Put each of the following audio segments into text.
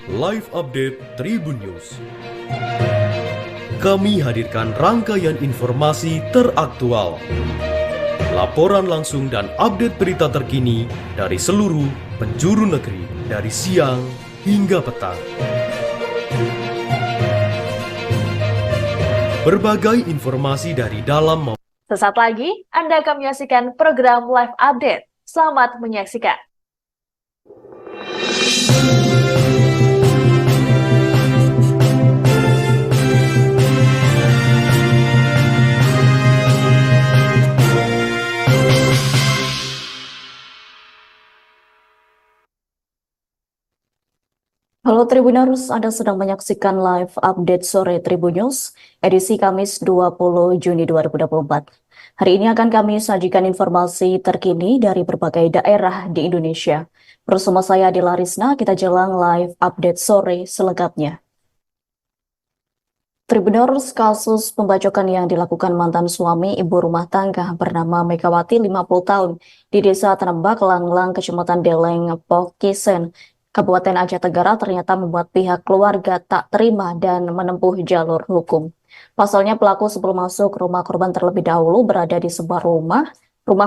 Live Update Tribun News. Kami hadirkan rangkaian informasi teraktual, laporan langsung dan update berita terkini dari seluruh penjuru negeri dari siang hingga petang. Berbagai informasi dari dalam Sesaat lagi, Anda akan menyaksikan program Live Update. Selamat menyaksikan. Halo Tribuners, Anda sedang menyaksikan live update sore Tribun News, edisi Kamis 20 Juni 2024. Hari ini akan kami sajikan informasi terkini dari berbagai daerah di Indonesia. Bersama saya Adila Risna, kita jelang live update sore selengkapnya. Tribuners, kasus pembacokan yang dilakukan mantan suami ibu rumah tangga bernama Megawati 50 tahun di Desa Tenembak, Langlang, Kecamatan Deleng, Pokisen, Kabupaten Aceh Tenggara ternyata membuat pihak keluarga tak terima dan menempuh jalur hukum. Pasalnya pelaku sebelum masuk rumah korban terlebih dahulu berada di sebuah rumah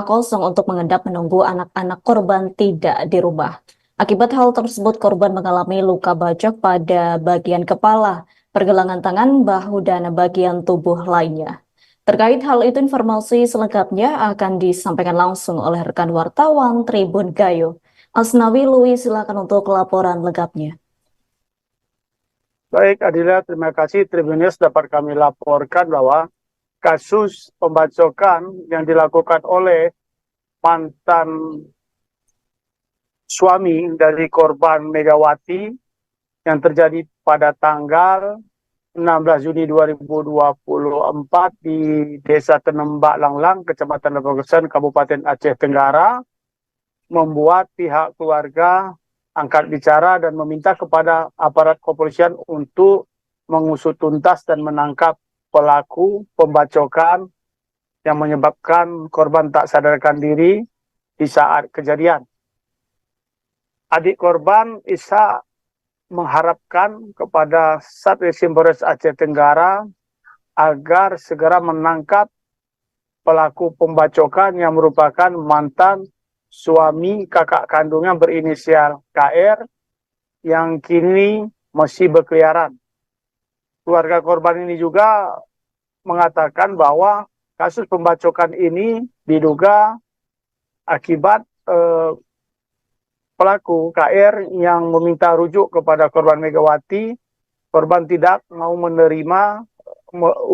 kosong untuk mengendap menunggu anak-anak korban tidak di rumah. Akibat hal tersebut korban mengalami luka bacok pada bagian kepala, pergelangan tangan, bahu, dan bagian tubuh lainnya. Terkait hal itu informasi selengkapnya akan disampaikan langsung oleh rekan wartawan Tribun Gayo. Asnawi Louis, silakan untuk laporan lengkapnya. Baik, Adila, terima kasih. Tribun News dapat kami laporkan bahwa kasus pembacokan yang dilakukan oleh mantan suami dari korban Megawati yang terjadi pada tanggal 16 Juni 2024 di Desa Tenembak Langlang, Kecamatan Pokisen, Kabupaten Aceh Tenggara, membuat pihak keluarga angkat bicara dan meminta kepada aparat kepolisian untuk mengusut tuntas dan menangkap pelaku pembacokan yang menyebabkan korban tak sadarkan diri di saat kejadian. Adik korban Isa mengharapkan kepada Satreskrim Polres Aceh Tenggara agar segera menangkap pelaku pembacokan yang merupakan mantan suami kakak kandungnya berinisial KR yang kini masih berkeliaran. Keluarga korban ini juga mengatakan bahwa kasus pembacokan ini diduga akibat pelaku KR yang meminta rujuk kepada korban Megawati. Korban tidak mau menerima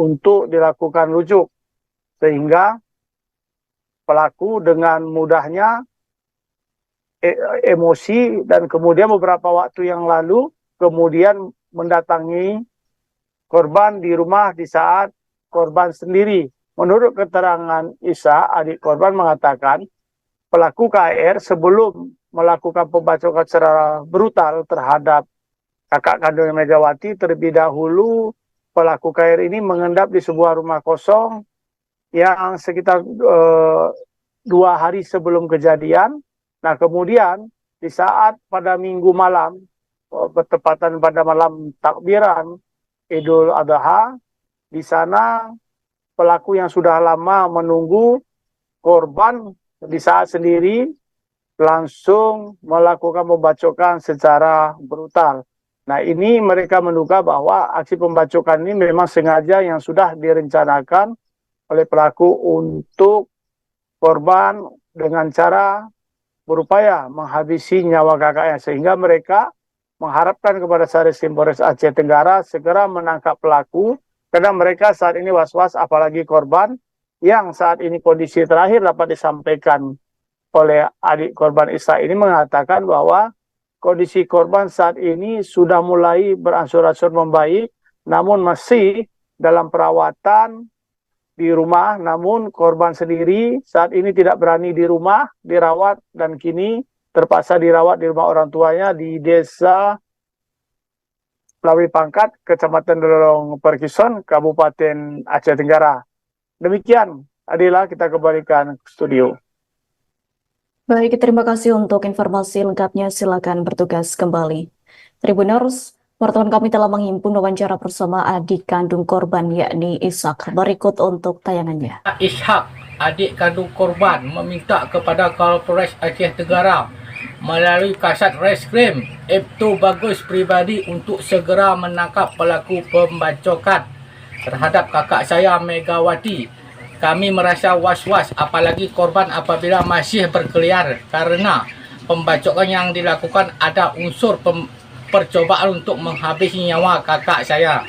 untuk dilakukan rujuk, sehingga pelaku dengan mudahnya emosi dan kemudian beberapa waktu yang lalu kemudian mendatangi korban di rumah di saat korban sendiri. Menurut keterangan Isa, adik korban mengatakan pelaku KR sebelum melakukan pembacokan secara brutal terhadap kakak kandung Megawati, terlebih dahulu pelaku KR ini mengendap di sebuah rumah kosong yang sekitar 2 hari sebelum kejadian. Nah, kemudian di saat pada minggu malam, bertepatan pada malam takbiran Idul Adha, di sana pelaku yang sudah lama menunggu korban di saat sendiri langsung melakukan pembacokan secara brutal. Nah, ini mereka menduga bahwa aksi pembacokan ini memang sengaja yang sudah direncanakan oleh pelaku untuk korban dengan cara berupaya menghabisi nyawa kakaknya, sehingga mereka mengharapkan kepada Satreskrim Polres Aceh Tenggara segera menangkap pelaku, karena mereka saat ini was-was, apalagi korban yang saat ini kondisi terakhir dapat disampaikan oleh adik korban Isa ini mengatakan bahwa kondisi korban saat ini sudah mulai berangsur-angsur membaik, namun masih dalam perawatan di rumah, namun korban sendiri saat ini tidak berani di rumah dirawat dan kini terpaksa dirawat di rumah orang tuanya di Desa Lawi Pangkat, Kecamatan Delong Perkison, Kabupaten Aceh Tenggara. Demikian, Adila, kita kembalikan ke studio. Baik, terima kasih untuk informasi lengkapnya. Silakan bertugas kembali. Tribuners, wartawan kami telah menghimpun wawancara bersama adik kandung korban yakni Ishak. Berikut untuk tayangannya. Ishak, adik kandung korban, meminta kepada Kapolres Aceh Tenggara melalui Kasat Reskrim Ibtu Bagus Pribadi untuk segera menangkap pelaku pembacokan terhadap kakak saya Megawati. Kami merasa was-was apalagi korban apabila masih berkeliar karena pembacokan yang dilakukan ada unsur percobaan untuk menghabisi nyawa kakak saya.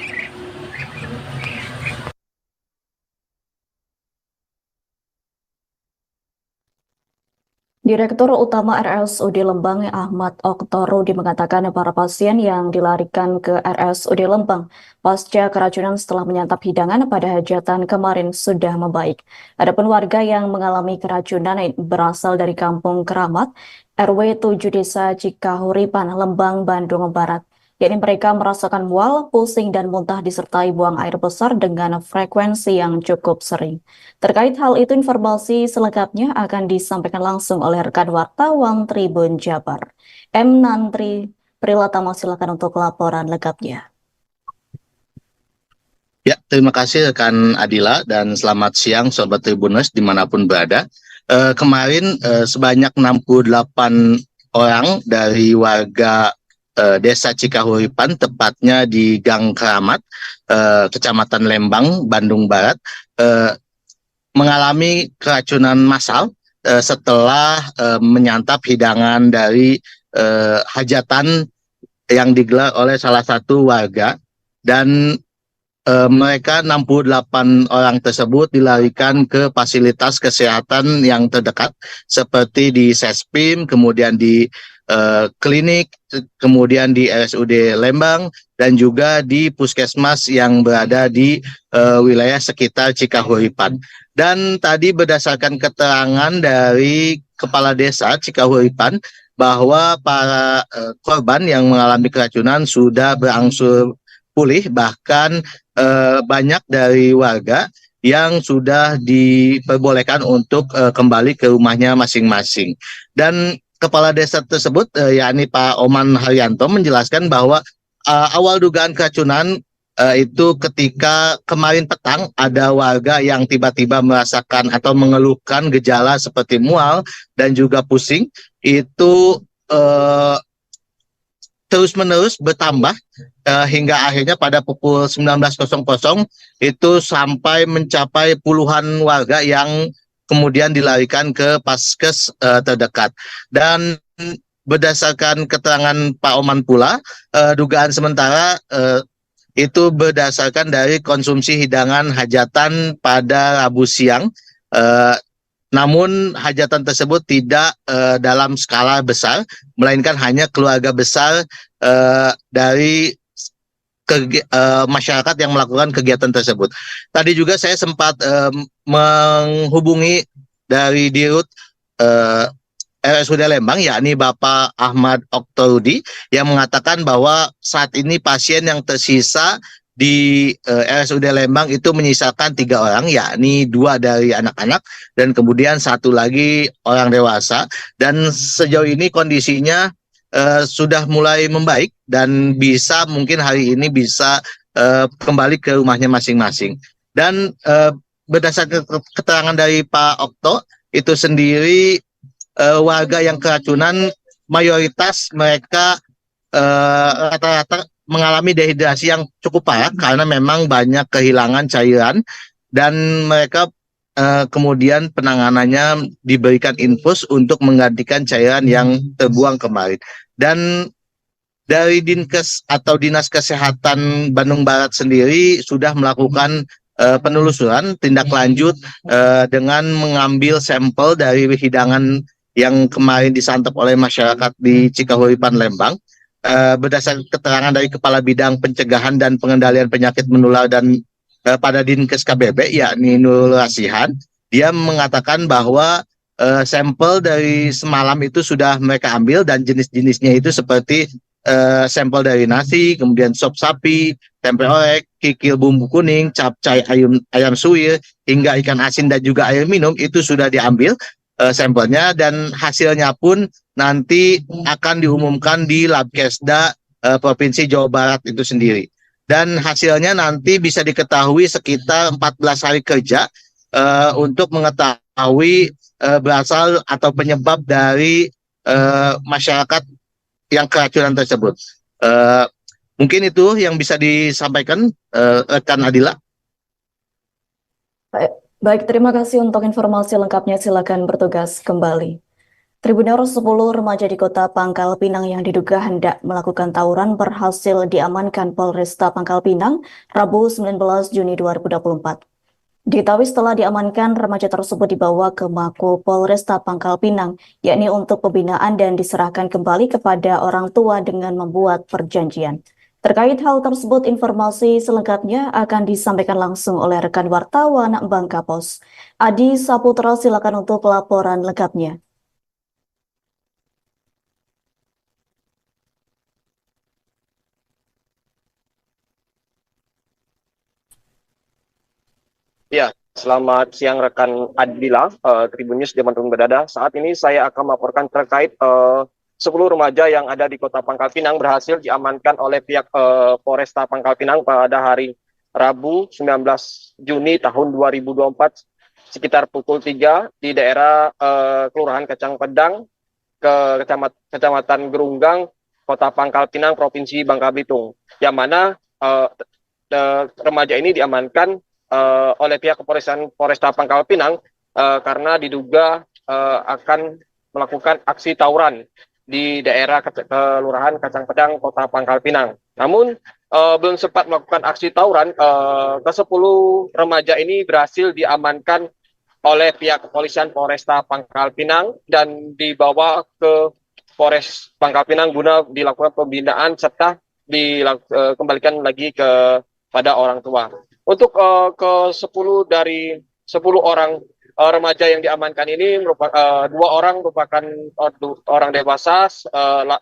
Direktur Utama RSUD Lembang Ahmad Oktorudi mengatakan para pasien yang dilarikan ke RSUD Lembang pasca keracunan setelah menyantap hidangan pada hajatan kemarin sudah membaik. Adapun warga yang mengalami keracunan berasal dari Kampung Keramat, RW 7 Desa Cikahuripan, Lembang, Bandung Barat. Yakni mereka merasakan mual, pusing, dan muntah disertai buang air besar dengan frekuensi yang cukup sering. Terkait hal itu, informasi selengkapnya akan disampaikan langsung oleh rekan wartawan Tribun Jabar. M. Nantri Prilatama, silakan untuk laporan lengkapnya. Ya, terima kasih rekan Adila dan selamat siang Sobat Tribuners dimanapun berada. Kemarin sebanyak 68 orang dari warga Desa Cikahuripan, tepatnya di Gang Keramat, Kecamatan Lembang, Bandung Barat, mengalami keracunan massal setelah menyantap hidangan dari hajatan yang digelar oleh salah satu warga, dan mereka 68 orang tersebut dilarikan ke fasilitas kesehatan yang terdekat seperti di Sespim, kemudian di klinik, kemudian di RSUD Lembang, dan juga di puskesmas yang berada di wilayah sekitar Cikahuripan. Dan tadi berdasarkan keterangan dari Kepala Desa Cikahuripan bahwa para korban yang mengalami keracunan sudah berangsur pulih, bahkan banyak dari warga yang sudah diperbolehkan untuk kembali ke rumahnya masing-masing. Dan Kepala Desa tersebut, yakni Pak Oman Haryanto, menjelaskan bahwa awal dugaan keracunan itu ketika kemarin petang ada warga yang tiba-tiba merasakan atau mengeluhkan gejala seperti mual dan juga pusing, itu terus-menerus bertambah hingga akhirnya pada pukul 19.00 itu sampai mencapai puluhan warga yang kemudian dilarikan ke paskes terdekat. Dan berdasarkan keterangan Pak Oman pula, dugaan sementara itu berdasarkan dari konsumsi hidangan hajatan pada Rabu siang. Namun hajatan tersebut tidak dalam skala besar, melainkan hanya keluarga besar dari masyarakat yang melakukan kegiatan tersebut. Tadi juga saya sempat menghubungi dari Dirut RSUD Lembang, yakni Bapak Ahmad Oktorudi, yang mengatakan bahwa saat ini pasien yang tersisa di RSUD Lembang itu menyisakan 3 orang, yakni 2 dari anak-anak dan kemudian 1 lagi orang dewasa. Dan sejauh ini kondisinya sudah mulai membaik dan bisa mungkin hari ini bisa kembali ke rumahnya masing-masing. Dan berdasarkan keterangan dari Pak Okto itu sendiri, warga yang keracunan mayoritas mereka rata-rata mengalami dehidrasi yang cukup parah karena memang banyak kehilangan cairan, dan mereka kemudian penanganannya diberikan infus untuk menggantikan cairan yang terbuang kemarin. Dan dari Dinkes atau Dinas Kesehatan Bandung Barat sendiri sudah melakukan penelusuran tindak lanjut dengan mengambil sampel dari hidangan yang kemarin disantap oleh masyarakat di Cikahuripan Lembang. Berdasarkan keterangan dari Kepala Bidang Pencegahan dan Pengendalian Penyakit Menular dan pada Dinkes KBB, yakni Nurul Rasihan, dia mengatakan bahwa sampel dari semalam itu sudah mereka ambil, dan jenis-jenisnya itu seperti sampel dari nasi, kemudian sop sapi, tempe orek, kikil bumbu kuning, capcay ayam suwir, hingga ikan asin dan juga air minum itu sudah diambil sampelnya, dan hasilnya pun nanti akan diumumkan di Labkesda Provinsi Jawa Barat itu sendiri. Dan hasilnya nanti bisa diketahui sekitar 14 hari kerja untuk mengetahui berasal atau penyebab dari masyarakat yang keracunan tersebut. Mungkin itu yang bisa disampaikan rekan Adila. Baik, terima kasih untuk informasi lengkapnya. Silakan bertugas kembali. Tribunnews, 10 remaja di kota Pangkal Pinang yang diduga hendak melakukan tawuran berhasil diamankan Polresta Pangkal Pinang Rabu 19 Juni 2024. Diketahui setelah diamankan, remaja tersebut dibawa ke Mako Polresta Pangkal Pinang, yakni untuk pembinaan dan diserahkan kembali kepada orang tua dengan membuat perjanjian. Terkait hal tersebut, informasi selengkapnya akan disampaikan langsung oleh rekan wartawan Bangka Pos. Adi Saputra, silakan untuk laporan lengkapnya. Ya, selamat siang rekan Adila, Tribun News dimanapun berada. Saat ini saya akan melaporkan terkait 10 remaja yang ada di kota Pangkal Pinang berhasil diamankan oleh pihak Polresta Pangkal Pinang pada hari Rabu 19 Juni tahun 2024 sekitar pukul 3 di daerah Kelurahan Kacang Pedang ke Kecamatan Gerunggang, Kota Pangkal Pinang, Provinsi Bangka Belitung. Yang mana remaja ini diamankan oleh pihak kepolisian Polresta Pangkal Pinang karena diduga akan melakukan aksi tawuran di daerah Kelurahan Kacang Pedang, Kota Pangkal Pinang. Namun belum sempat melakukan aksi tawuran, ke-10 remaja ini berhasil diamankan oleh pihak kepolisian Polresta Pangkal Pinang dan dibawa ke Polres Pangkal Pinang guna dilakukan pembinaan serta dikembalikan lagi kepada orang tua. Untuk ke-10 dari 10 orang remaja yang diamankan ini merupakan 2 orang merupakan orang dewasa, 8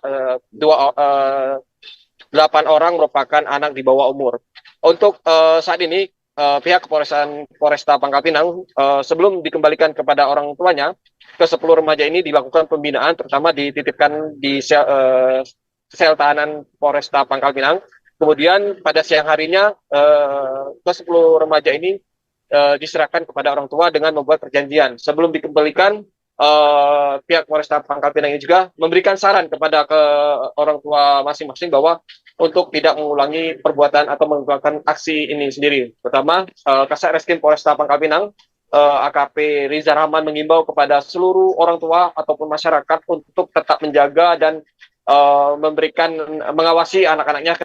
orang merupakan anak di bawah umur. Untuk saat ini pihak Polresta Pangkal Pinang sebelum dikembalikan kepada orang tuanya, ke-10 remaja ini dilakukan pembinaan, terutama dititipkan di sel tahanan Polresta Pangkal Pinang. Kemudian pada siang harinya ke-10 remaja ini diserahkan kepada orang tua dengan membuat perjanjian. Sebelum dikembalikan, pihak Polresta Pangkal Pinang ini juga memberikan saran kepada orang tua masing-masing bahwa untuk tidak mengulangi perbuatan atau melakukan aksi ini sendiri. Pertama, Kasat Reskrim Polresta Pangkal Pinang, AKP Riza Rahman mengimbau kepada seluruh orang tua ataupun masyarakat untuk tetap menjaga dan mengawasi anak-anaknya.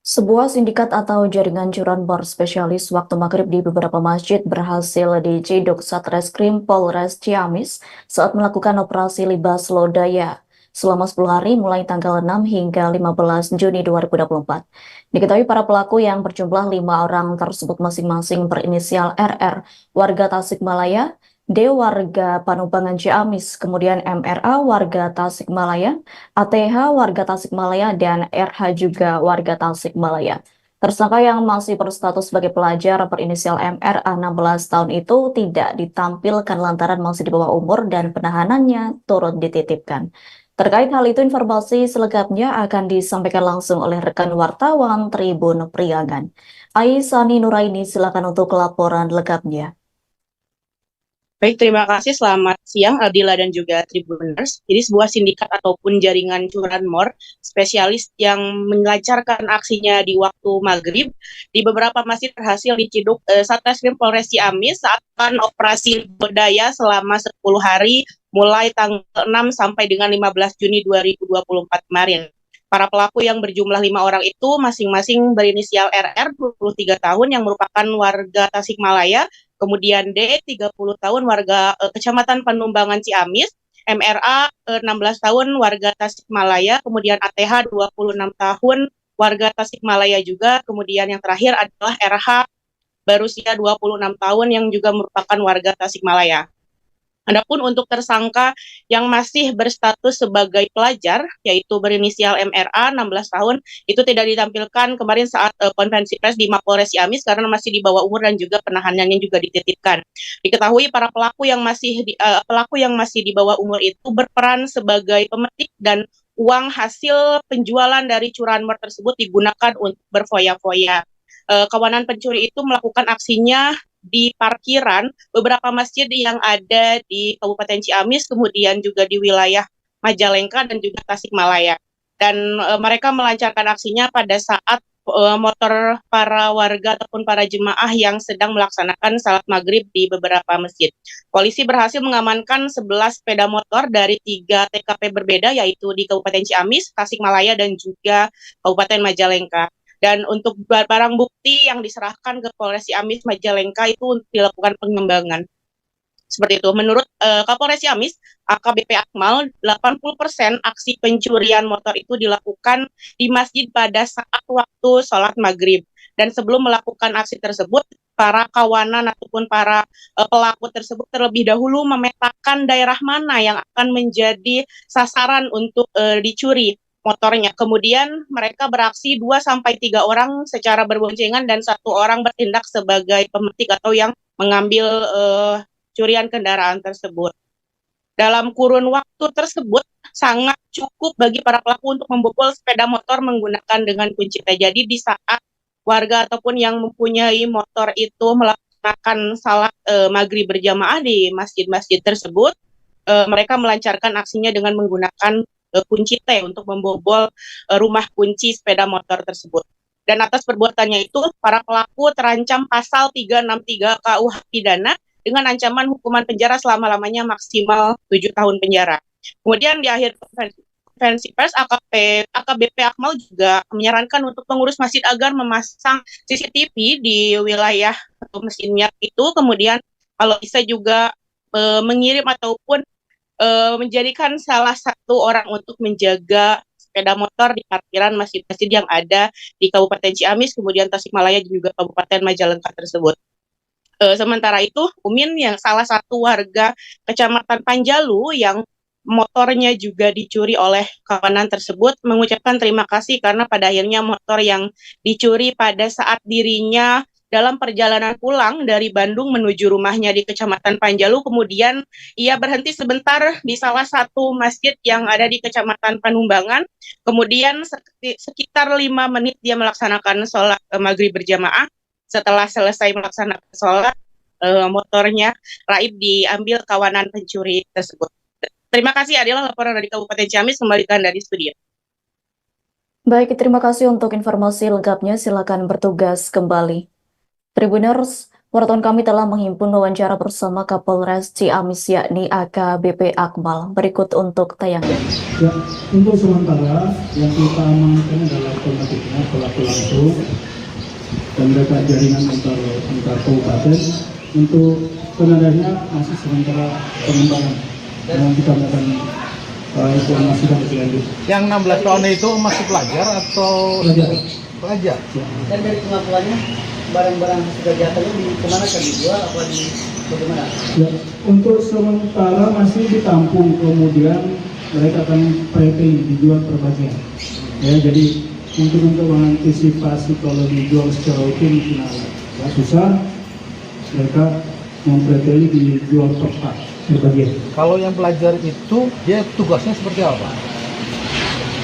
Sebuah sindikat atau jaringan curanmor spesialis waktu maghrib di beberapa masjid berhasil diciduk Satreskrim Polres Ciamis saat melakukan operasi libas lodaya selama 10 hari mulai tanggal 6 hingga 15 Juni 2024. Diketahui para pelaku yang berjumlah 5 orang tersebut masing-masing berinisial RR, warga Tasikmalaya, D warga Panumbangan Ciamis, kemudian MRA warga Tasikmalaya, ATH warga Tasikmalaya, dan RH juga warga Tasikmalaya. Tersangka yang masih berstatus sebagai pelajar berinisial MRA 16 tahun itu tidak ditampilkan lantaran masih di bawah umur dan penahanannya turut dititipkan. Terkait hal itu, informasi selengkapnya akan disampaikan langsung oleh rekan wartawan Tribun Priangan. Aisani Nuraini, silakan untuk laporan lengkapnya. Baik, terima kasih. Selamat siang, Aldila dan juga Tribuners. Jadi sebuah sindikat ataupun jaringan curanmor spesialis yang melancarkan aksinya di waktu maghrib di beberapa masjid berhasil diciduk Satreskrim Polres Ciamis saat akan operasi budaya selama 10 hari mulai tanggal 6 sampai dengan 15 Juni 2024 kemarin. Para pelaku yang berjumlah 5 orang itu masing-masing berinisial RR 23 tahun yang merupakan warga Tasikmalaya, kemudian D 30 tahun warga Kecamatan Panumbangan Ciamis, MRA 16 tahun warga Tasikmalaya, kemudian ATH 26 tahun warga Tasikmalaya juga, kemudian yang terakhir adalah RH berusia 26 tahun yang juga merupakan warga Tasikmalaya. Adapun untuk tersangka yang masih berstatus sebagai pelajar, yaitu berinisial MRA 16 tahun, itu tidak ditampilkan kemarin saat konferensi pers di Mapolres Ciamis karena masih di bawah umur dan juga penahanannya juga dititipkan. Diketahui para pelaku yang masih di bawah umur itu berperan sebagai pemetik dan uang hasil penjualan dari curanmor tersebut digunakan untuk berfoya-foya. Kawanan pencuri itu melakukan aksinya di parkiran beberapa masjid yang ada di Kabupaten Ciamis, kemudian juga di wilayah Majalengka dan juga Tasikmalaya. Dan mereka melancarkan aksinya pada saat motor para warga ataupun para jemaah yang sedang melaksanakan salat maghrib di beberapa masjid. Polisi berhasil mengamankan 11 sepeda motor dari 3 TKP berbeda, yaitu di Kabupaten Ciamis, Tasikmalaya, dan juga Kabupaten Majalengka. Dan untuk barang bukti yang diserahkan ke Polres Ciamis Majalengka itu untuk dilakukan pengembangan. Seperti itu. Menurut Kapolres Ciamis, AKBP Akmal, 80% aksi pencurian motor itu dilakukan di masjid pada saat waktu sholat maghrib. Dan sebelum melakukan aksi tersebut, para kawanan ataupun para pelaku tersebut terlebih dahulu memetakan daerah mana yang akan menjadi sasaran untuk dicuri motornya. Kemudian mereka beraksi 2-3 orang secara berboncengan dan 1 orang bertindak sebagai pemetik atau yang mengambil curian kendaraan tersebut. Dalam kurun waktu tersebut sangat cukup bagi para pelaku untuk membobol sepeda motor menggunakan dengan kunci T. Jadi di saat warga ataupun yang mempunyai motor itu melaksanakan salat maghrib berjamaah di masjid-masjid tersebut, mereka melancarkan aksinya dengan menggunakan kunci T untuk membobol rumah kunci sepeda motor tersebut. Dan atas perbuatannya itu, para pelaku terancam pasal 363 KUH pidana dengan ancaman hukuman penjara selama-lamanya maksimal 7 tahun penjara. Kemudian di akhir konferensi pers, AKBP Akmal juga menyarankan untuk pengurus masjid agar memasang CCTV di wilayah atau masjidnya itu, kemudian kalau bisa juga mengirim ataupun menjadikan salah satu orang untuk menjaga sepeda motor di parkiran masjid-masjid yang ada di Kabupaten Ciamis, kemudian Tasikmalaya dan juga Kabupaten Majalengka tersebut. Sementara itu, Umin yang salah satu warga Kecamatan Panjalu yang motornya juga dicuri oleh kawanan tersebut mengucapkan terima kasih karena pada akhirnya motor yang dicuri pada saat dirinya dalam perjalanan pulang dari Bandung menuju rumahnya di Kecamatan Panjalu, kemudian ia berhenti sebentar di salah satu masjid yang ada di Kecamatan Panumbangan, kemudian sekitar 5 menit dia melaksanakan sholat maghrib berjamaah. Setelah selesai melaksanakan sholat, motornya raib diambil kawanan pencuri tersebut. Terima kasih, adalah laporan dari Kabupaten Ciamis, kembalikan dari studio. Baik, terima kasih untuk informasi lengkapnya. Silakan bertugas kembali. Tribuners, wartawan kami telah menghimpun wawancara bersama Kapolres Ciamis yakni AKBP Akmal. Berikut untuk tayangan. Ya, untuk sementara yang kita amankan adalah pemetiknya pelaku langsung dan mereka jaringan antar kabupaten. Untuk pengadanya masih sementara pengembangan yang kita akan informasikan lebih lanjut. Yang 16 tahun itu masih pelajar atau pelajar? Ya. Dan dari pengakuannya barang-barang sudah jatuhnya di kemana kan, dijual apa di bagaimana? Ya, untuk sementara masih ditampung, kemudian mereka akan prepping dijual per bagian. Ya, jadi untuk mengantisipasi kalau dijual secara rutin ya susah, mereka memprepping dijual per bagian. Kalau yang pelajar itu dia tugasnya seperti apa?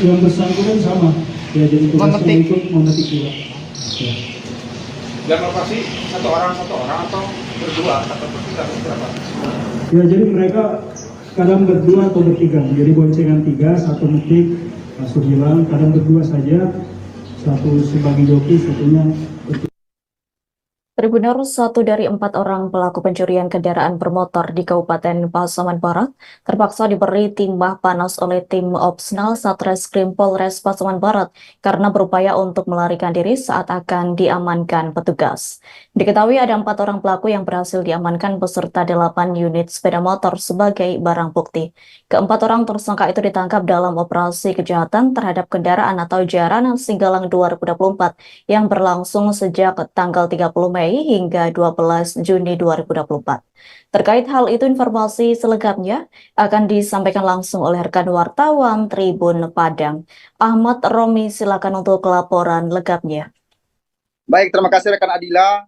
Yang bersangkutan sama, ya jadi tugasnya ikut memetik juga. Ya. Dan lokasi satu orang atau berdua atau bertiga berapa? Ya, jadi mereka kadang berdua atau bertiga, jadi boncengan tiga, satu metik langsung hilang, kadang berdua saja, satu sebagai joki, satunya Tribuners, satu dari 4 orang pelaku pencurian kendaraan bermotor di Kabupaten Pasaman Barat terpaksa diberi timah panas oleh tim Opsnal Satreskrim Polres Pasaman Barat karena berupaya untuk melarikan diri saat akan diamankan petugas. Diketahui ada 4 orang pelaku yang berhasil diamankan beserta 8 unit sepeda motor sebagai barang bukti. Keempat orang tersangka itu ditangkap dalam operasi kejahatan terhadap kendaraan atau Jaranan Singgalang 2024 yang berlangsung sejak tanggal 30 Mei hingga 12 Juni 2024. Terkait hal itu, informasi selengkapnya akan disampaikan langsung oleh rekan wartawan Tribun Padang. Ahmad Romi, silakan untuk laporan lengkapnya. Baik, terima kasih rekan Adila.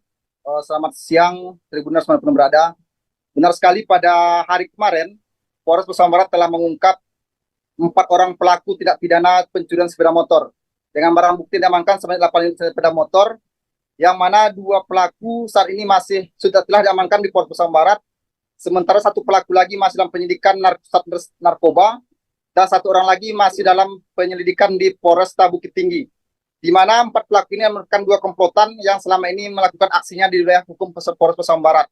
Selamat siang, Tribuners manapun berada. Benar sekali, pada hari kemarin, Polres Pasaman Barat telah mengungkap 4 orang pelaku tindak pidana pencurian sepeda motor. Dengan barang bukti diamankan sebanyak 8 unit sepeda motor, yang mana 2 pelaku saat ini masih telah diamankan di Polres Pasaman Barat, sementara 1 pelaku lagi masih dalam penyelidikan Satgas Narkoba, dan 1 orang lagi masih dalam penyelidikan di Polresta Bukit Tinggi, di mana 4 pelaku ini merupakan 2 komplotan yang selama ini melakukan aksinya di wilayah hukum Polres Pasaman Barat.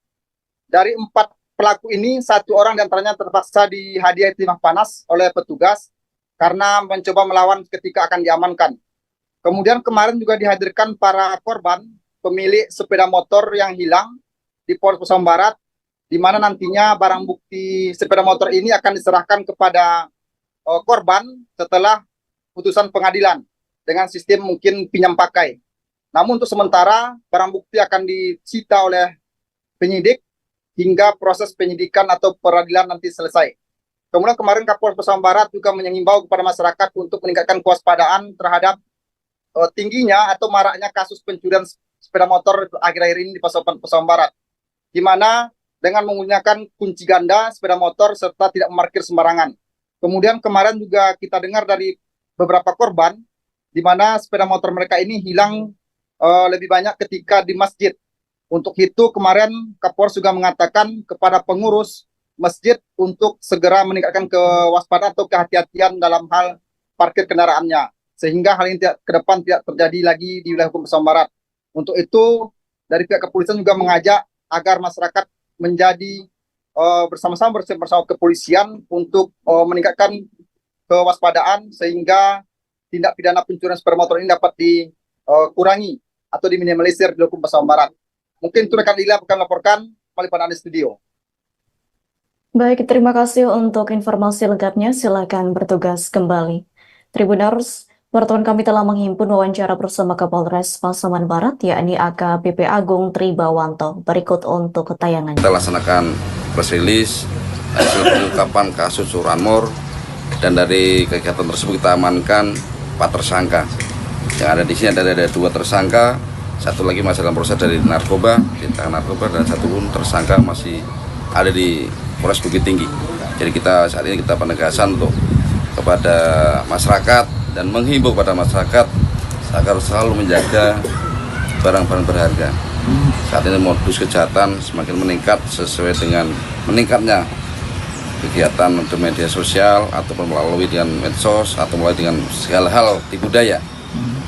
Dari 4 pelaku ini, 1 orang diantaranya terpaksa dihadiahi timah panas oleh petugas karena mencoba melawan ketika akan diamankan. Kemudian kemarin juga dihadirkan para korban, pemilik sepeda motor yang hilang di Polres Pasaman Barat, di mana nantinya barang bukti sepeda motor ini akan diserahkan kepada korban setelah putusan pengadilan dengan sistem mungkin pinjam pakai. Namun untuk sementara barang bukti akan disita oleh penyidik hingga proses penyidikan atau peradilan nanti selesai. Kemudian kemarin Kapolres Pasaman Barat juga mengimbau kepada masyarakat untuk meningkatkan kewaspadaan terhadap tingginya atau maraknya kasus pencurian sepeda motor akhir-akhir ini di Pasaman Barat, di mana dengan menggunakan kunci ganda sepeda motor serta tidak memarkir sembarangan. Kemudian kemarin juga kita dengar dari beberapa korban, di mana sepeda motor mereka ini hilang lebih banyak ketika di masjid. Untuk itu kemarin Kapolres juga mengatakan kepada pengurus masjid untuk segera meningkatkan kewaspadaan atau kehati-hatian dalam hal parkir kendaraannya, sehingga hal ini ke depan tidak terjadi lagi di wilayah hukum Pasaman Barat. Untuk itu, dari pihak kepolisian juga mengajak agar masyarakat menjadi bersama-sama kepolisian untuk meningkatkan kewaspadaan sehingga tindak pidana pencurian sepeda motor ini dapat dikurangi atau diminimalisir di hukum Pasaman Barat. Mungkin itu rekan Lila akan melaporkan kembali pada Anda studio. Baik, terima kasih untuk informasi lengkapnya. Silakan bertugas kembali. Tribuners, wartawan kami telah menghimpun wawancara bersama Kapolres Pasaman Barat, yakni AKBP Agung Tribawanto. Berikut untuk tayangannya. Kita laksanakan press release hasil pengungkapan kasus curanmor, dan dari kegiatan tersebut kita amankan 4 tersangka. Yang ada di sini ada 2 tersangka, 1 lagi masih dalam proses dari narkoba, tindakan narkoba, dan 1 pun tersangka masih ada di Polres Bukit Tinggi. Jadi saat ini kita penegasan untuk kepada masyarakat dan menghimbau kepada masyarakat agar selalu menjaga barang-barang berharga. Saat ini modus kejahatan semakin meningkat sesuai dengan meningkatnya kegiatan untuk media sosial ataupun melalui dengan medsos atau melalui dengan segala hal tipu daya.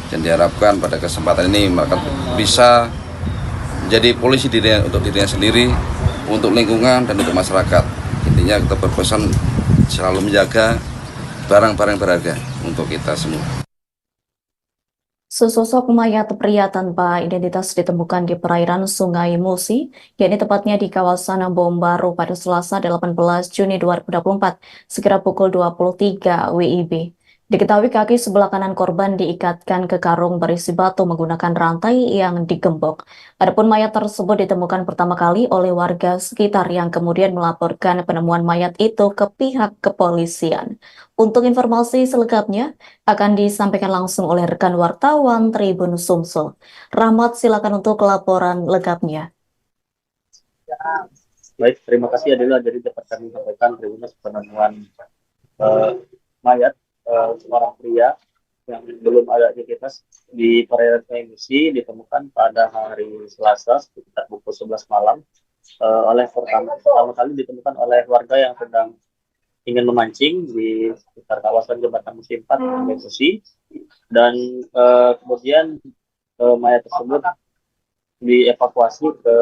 Dan diharapkan pada kesempatan ini mereka bisa menjadi polisi untuk dirinya sendiri, untuk lingkungan dan untuk masyarakat. Intinya kita berpesan selalu menjaga barang-barang berharga untuk kita semua. Sesosok mayat pria tanpa identitas ditemukan di perairan Sungai Musi, yakni tepatnya di kawasan Bom Baru pada Selasa 18 Juni 2024, sekira pukul 23 WIB. Diketahui kaki sebelah kanan korban diikatkan ke karung berisi batu menggunakan rantai yang digembok. Adapun mayat tersebut ditemukan pertama kali oleh warga sekitar yang kemudian melaporkan penemuan mayat itu ke pihak kepolisian. Untuk informasi selengkapnya akan disampaikan langsung oleh rekan wartawan Tribun Sumsel. Rahmat, silakan untuk laporan lengkapnya. Ya, baik, terima kasih Adela. Jadi dapat kami sampaikan Tribuners penemuan mayat seorang pria yang belum ada identitas di perairan Sungai Musi ditemukan pada hari Selasa sekitar pukul 11 malam oleh pertama kali ditemukan oleh warga yang sedang ingin memancing di sekitar kawasan Jembatan Musim 4 Bekasi, dan kemudian mayat tersebut dievakuasi ke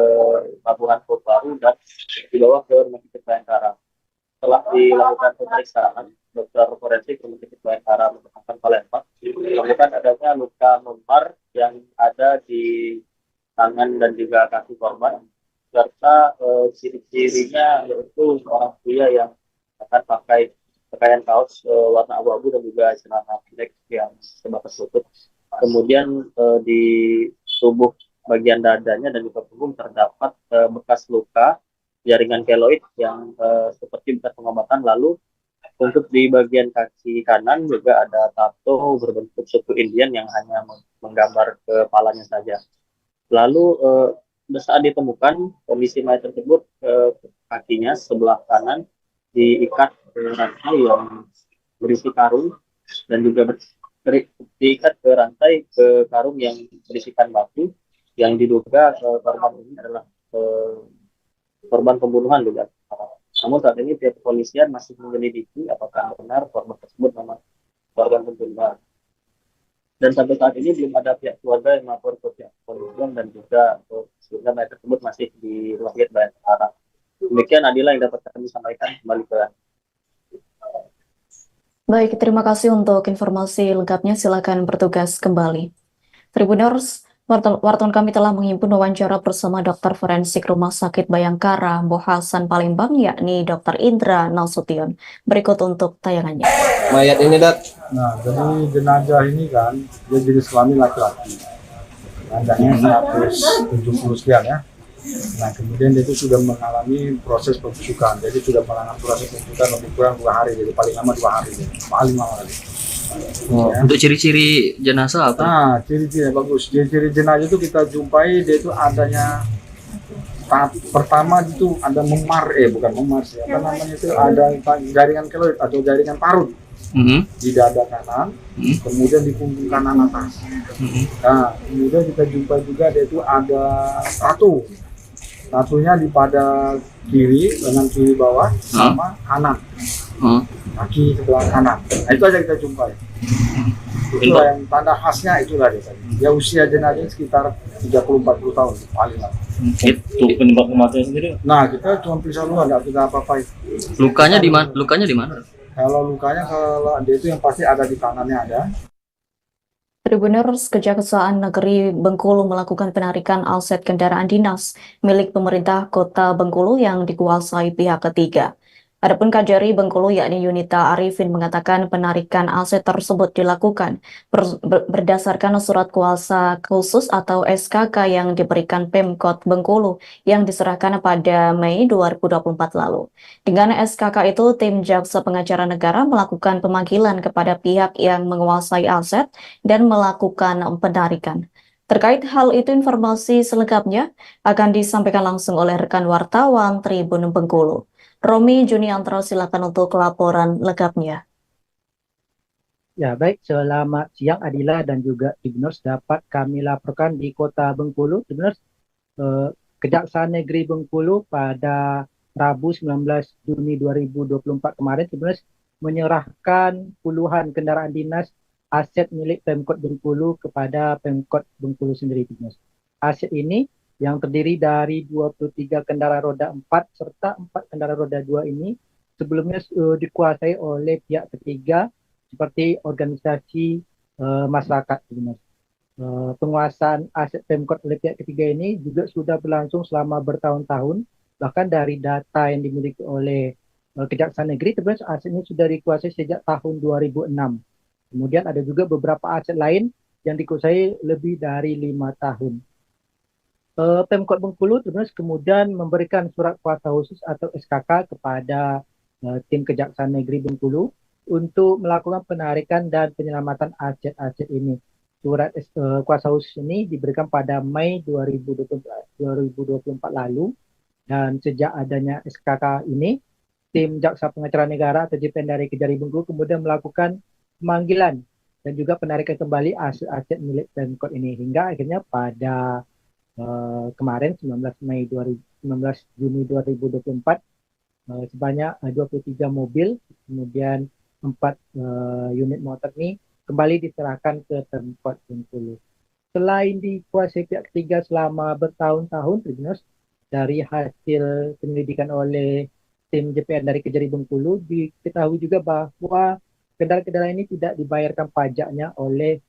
Pelabuhan Port Baru dan dibawa ke Rumah Sakit Bayangkara. Setelah dilakukan pemeriksaan, dokter forensik Rumah Sakit Bayangkara mengatakan Palembang menemukan adanya luka memar yang ada di tangan dan juga kaki korban, serta ciri-cirinya yaitu seorang pria yang akan pakai pakaian kaos warna abu-abu dan juga celana pendek yang sebatas lutut. Kemudian di tubuh bagian dadanya dan juga punggung terdapat bekas luka jaringan keloid yang seperti bekas pengobatan. Lalu untuk di bagian kaki kanan juga ada tato berbentuk suku Indian yang hanya menggambar kepalanya saja. Lalu saat ditemukan kondisi mayat tersebut, kakinya sebelah kanan diikat rantai yang berisi karung dan juga diikat ke rantai ke karung yang berisikan batu, yang diduga korban ini adalah korban pembunuhan juga. Namun saat ini pihak kepolisian masih menyelidiki apakah benar korban tersebut memang korban pembunuhan. Dan sampai saat ini belum ada pihak keluarga yang melapor ke pihak kepolisian, dan juga sehingga mayat tersebut masih di Rumah Sakit Bayangkara. Demikian Adila yang dapat kami sampaikan. Kembali ke Baik, terima kasih untuk informasi lengkapnya. Silakan bertugas kembali. Tribuners, wartawan kami telah menghimpun wawancara bersama dokter forensik Rumah Sakit Bayangkara Bohasan Palembang, yakni Dr. Indra Nasution. Berikut untuk tayangannya. Mayat ini, Dat. Nah, jadi jenazah ini kan dia jenis kelamin laki-laki. Jenazahnya 170 sekian ya. Nah, kemudian dia itu sudah mengalami proses pembusukan. Jadi sudah mengalami proses pembusukan lebih kurang 2 hari, jadi paling lama 2 hari, jadi paling lama lagi. Ya. Untuk ciri-ciri jenazah apa? Nah, ciri-ciri bagus. Ciri-ciri jenazah itu kita jumpai dia itu adanya pertama itu ada memar, bukan memar sih, apa namanya itu, ada jaringan keloid atau jaringan parut di dada kanan, kemudian di punggung kanan atas. Nah, kemudian kita jumpai juga dia itu ada tatunya di pada kiri, lengan kiri bawah sama kanan, kaki sebelah kanan. Nah, itu aja kita jumpai. Itulah yang tanda khasnya, itulah dia tadi. Ya usia jenazah sekitar 30-40 tahun paling lama. Itu penyebab kematian sendiri? Nah, kita cuma periksa luar, nggak kita apa-apain. Lukanya di mana? Lukanya di mana? Kalau lukanya, kalau dia itu yang pasti ada di tangannya ada. Tribuners, Kejaksaan Negeri Bengkulu melakukan penarikan aset kendaraan dinas milik pemerintah Kota Bengkulu yang dikuasai pihak ketiga. Adapun Kajari Bengkulu yakni Yunita Arifin mengatakan penarikan aset tersebut dilakukan berdasarkan surat kuasa khusus atau SKK yang diberikan Pemkot Bengkulu yang diserahkan pada Mei 2024 lalu. Dengan SKK itu, tim Jaksa Pengacara Negara melakukan pemanggilan kepada pihak yang menguasai aset dan melakukan penarikan. Terkait hal itu, informasi selengkapnya akan disampaikan langsung oleh rekan wartawan Tribun Bengkulu. Romi Juniantro, silakan untuk laporan lengkapnya. Ya, baik. Selamat siang Adila dan juga Tribuners, dapat kami laporkan di Kota Bengkulu. Tribuners, Kejaksaan Negeri Bengkulu pada Rabu 19 Juni 2024 kemarin, Tribuners, menyerahkan puluhan kendaraan dinas aset milik Pemkot Bengkulu kepada Pemkot Bengkulu sendiri. Tribuners, aset ini yang terdiri dari 23 kendaraan roda 4 serta 4 kendaraan roda 2 ini sebelumnya dikuasai oleh pihak ketiga seperti organisasi masyarakat. Penguasaan aset Pemkot oleh pihak ketiga ini juga sudah berlangsung selama bertahun-tahun. Bahkan dari data yang dimiliki oleh Kejaksaan Negeri, aset ini sudah dikuasai sejak tahun 2006. Kemudian ada juga beberapa aset lain yang dikuasai lebih dari 5 tahun. Pemkot Bengkulu kemudian memberikan surat kuasa khusus atau SKK kepada tim Kejaksaan Negeri Bengkulu untuk melakukan penarikan dan penyelamatan aset-aset ini. Surat kuasa khusus ini diberikan pada Mei 2024 lalu, dan sejak adanya SKK ini, tim Jaksa Pengacara Negara atau JPN dari Kejari Bengkulu kemudian melakukan pemanggilan dan juga penarikan kembali aset-aset milik Pemkot ini hingga akhirnya pada kemarin 19 Mei 19 Juni 2024 sebanyak 23 mobil, kemudian 4 unit motor ini kembali diserahkan ke Pemkot Bengkulu. Selain dikuasai pihak ketiga selama bertahun-tahun, Tribuners, dari hasil penyelidikan oleh tim JPN dari Kejari Bengkulu, diketahui juga bahwa kendaraan-kendaraan ini tidak dibayarkan pajaknya oleh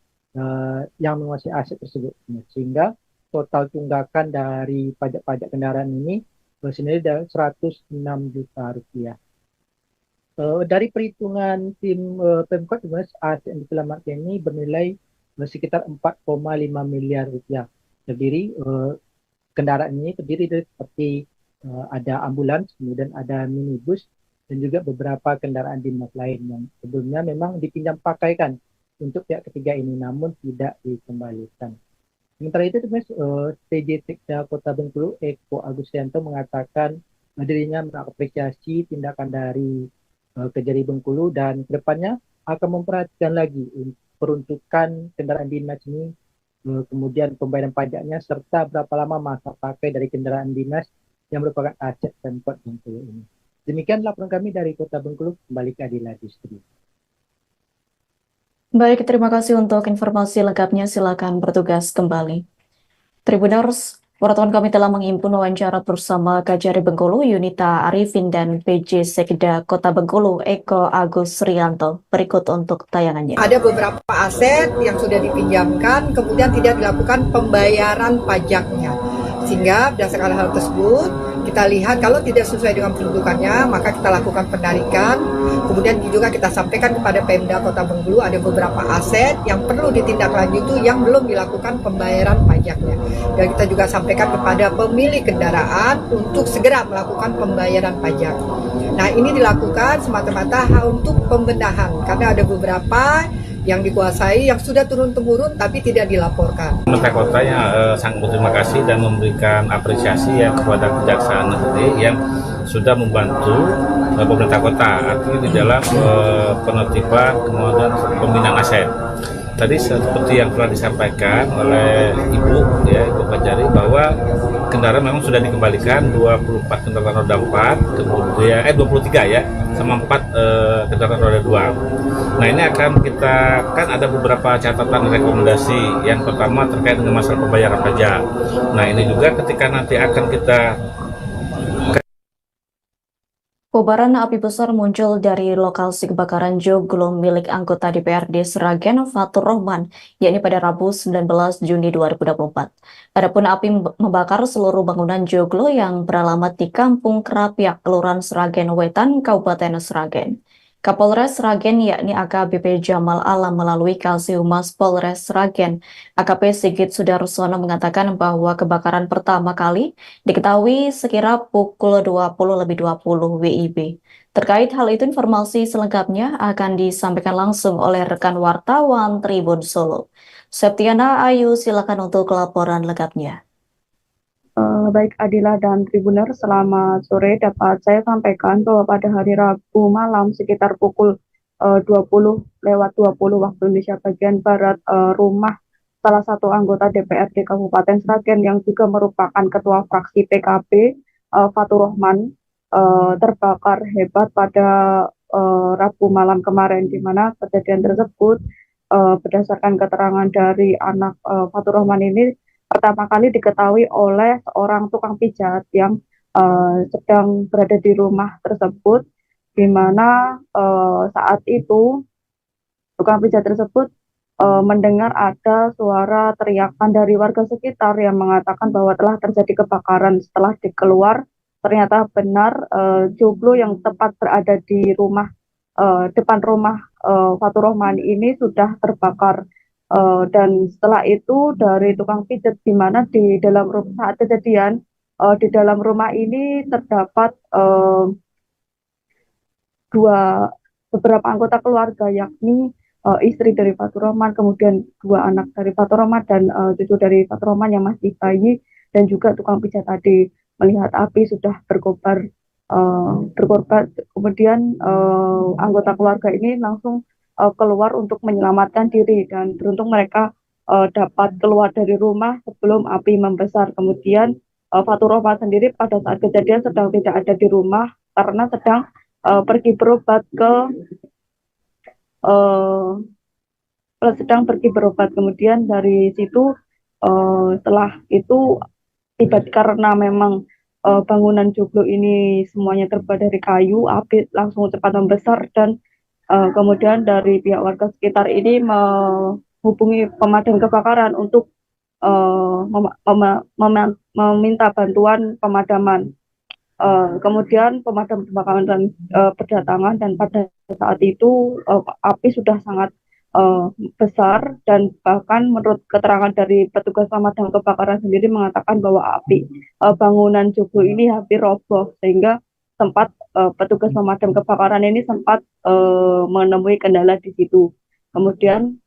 yang menguasai aset tersebut, sehingga total tunggakan dari pajak-pajak kendaraan ini senilai 106 juta rupiah. Dari perhitungan tim Pemkot, aset yang diselamatkan ini bernilai sekitar 4,5 miliar rupiah. Kendaraan ini terdiri dari seperti ada ambulans, kemudian ada minibus, dan juga beberapa kendaraan dinas lain yang sebelumnya memang dipinjam pakaikan untuk pihak ketiga ini, namun tidak dikembalikan. Sementara itu, PJ Sekda Kota Bengkulu, Eko Agustianto, mengatakan dirinya mengapresiasi tindakan dari Kejari Bengkulu dan kedepannya akan memperhatikan lagi peruntukan kendaraan dinas ini, kemudian pembayaran pajaknya, serta berapa lama masa pakai dari kendaraan dinas yang merupakan aset Pemkot Bengkulu ini. Demikian laporan kami dari Kota Bengkulu, kembali ke Adila di studio. Baik, terima kasih untuk informasi lengkapnya. Silakan bertugas kembali. Tribuners, wartawan kami telah menghimpun wawancara bersama Kejari Bengkulu, Yunita Arifin, dan PJ Sekda Kota Bengkulu, Eko Agus Rianto. Berikut untuk tayangannya. Ada beberapa aset yang sudah dipinjamkan, kemudian tidak dilakukan pembayaran pajaknya. Sehingga berdasarkan hal tersebut, kita lihat kalau tidak sesuai dengan peruntukannya, maka kita lakukan penarikan. Kemudian juga kita sampaikan kepada Pemda Kota Bengkulu ada beberapa aset yang perlu ditindaklanjuti yang belum dilakukan pembayaran pajaknya. Dan kita juga sampaikan kepada pemilik kendaraan untuk segera melakukan pembayaran pajak. Nah, ini dilakukan semata-mata untuk pembenahan karena ada beberapa yang dikuasai yang sudah turun-temurun tapi tidak dilaporkan. Pemerintah kotanya sangat berterima kasih dan memberikan apresiasi ya kepada Kejaksaan Negeri yang sudah membantu pemerintah kota, artinya di dalam penertiban kemudian pembinaan aset. Tadi seperti yang telah disampaikan oleh Ibu Kejari bahwa kendaraan memang sudah dikembalikan 24 kendaraan roda 4, kemudian 23 ya, sama 4 kendaraan roda 2. Nah, ini akan kita kan ada beberapa catatan rekomendasi. Yang pertama terkait dengan masalah pembayaran pajak. Nah, ini juga ketika nanti akan kita Kobaran api besar muncul dari lokasi kebakaran joglo milik anggota DPRD Sragen Fatur Rohman, yakni pada Rabu 19 Juni 2024. Adapun api membakar seluruh bangunan joglo yang beralamat di Kampung Kerapiak, Kelurahan Sragen Wetan, Kabupaten Sragen. Kapolres Sragen yakni AKBP Jamal Alam melalui Kasih-Humas Polres Sragen, AKP Sigit Sudarsono, mengatakan bahwa kebakaran pertama kali diketahui sekira pukul 20.20 WIB. Terkait hal itu, informasi selengkapnya akan disampaikan langsung oleh rekan wartawan Tribun Solo. Septiana Ayu, silakan untuk laporan lengkapnya. Baik Adila dan Tribuner, selamat sore. Dapat saya sampaikan bahwa pada hari Rabu malam sekitar pukul 20.20 waktu Indonesia bagian Barat, rumah salah satu anggota DPRD Kabupaten Sragen yang juga merupakan ketua fraksi PKB, Fatur Rohman, terbakar hebat pada Rabu malam kemarin, di mana kejadian tersebut berdasarkan keterangan dari anak Fatur Rohman ini pertama kali diketahui oleh seorang tukang pijat yang sedang berada di rumah tersebut, di mana saat itu tukang pijat tersebut mendengar ada suara teriakan dari warga sekitar yang mengatakan bahwa telah terjadi kebakaran. Setelah dikeluar, ternyata benar joglo yang tepat berada di rumah depan rumah Fatur Rohman ini sudah terbakar. Dan setelah itu dari tukang pijat, di mana di dalam rumah saat kejadian di dalam rumah ini terdapat beberapa anggota keluarga, yakni istri dari Fatur Rohman, kemudian 2 anak dari Fatur Rohman dan cucu dari Fatur Rohman yang masih bayi, dan juga tukang pijat tadi. Melihat api sudah berkorban, kemudian anggota keluarga ini langsung keluar untuk menyelamatkan diri, dan beruntung mereka dapat keluar dari rumah sebelum api membesar. Kemudian Fatur Rahman sendiri pada saat kejadian sedang tidak ada di rumah karena sedang pergi berobat kemudian dari situ setelah itu karena memang bangunan joglo ini semuanya terbuat dari kayu, api langsung cepat membesar dan kemudian dari pihak warga sekitar ini menghubungi pemadam kebakaran untuk meminta bantuan pemadaman. Kemudian pemadam kebakaran berdatangan dan pada saat itu api sudah sangat besar dan bahkan menurut keterangan dari petugas pemadam kebakaran sendiri mengatakan bahwa api bangunan joglo ini hampir roboh sehingga sempat petugas pemadam kebakaran ini sempat menemui kendala di situ. Kemudian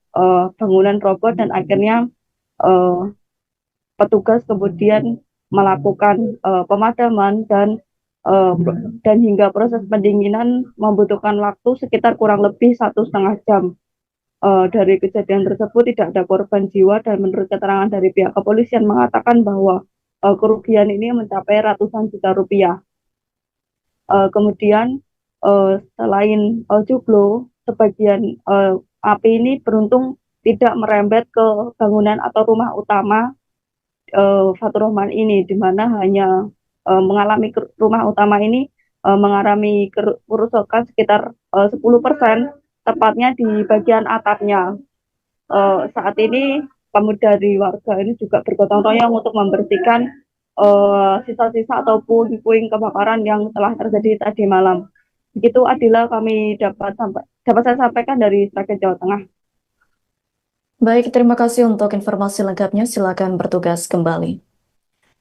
bangunan roboh dan akhirnya petugas kemudian melakukan pemadaman dan hingga proses pendinginan membutuhkan waktu sekitar kurang lebih 1,5 jam. Dari kejadian tersebut tidak ada korban jiwa dan menurut keterangan dari pihak kepolisian mengatakan bahwa kerugian ini mencapai ratusan juta rupiah. Kemudian selain joglo, sebagian api ini beruntung tidak merembet ke bangunan atau rumah utama Fatur Rahman ini, di mana hanya mengalami rumah utama ini mengalami kerusakan sekitar 10%, tepatnya di bagian atapnya. Saat ini kami dari warga ini juga bergotong royong untuk membersihkan sisa-sisa atau puing-puing kebakaran yang telah terjadi tadi malam. Begitu Adila kami dapat saya sampaikan dari Sragen Jawa Tengah. Baik, terima kasih untuk informasi lengkapnya. Silakan bertugas kembali.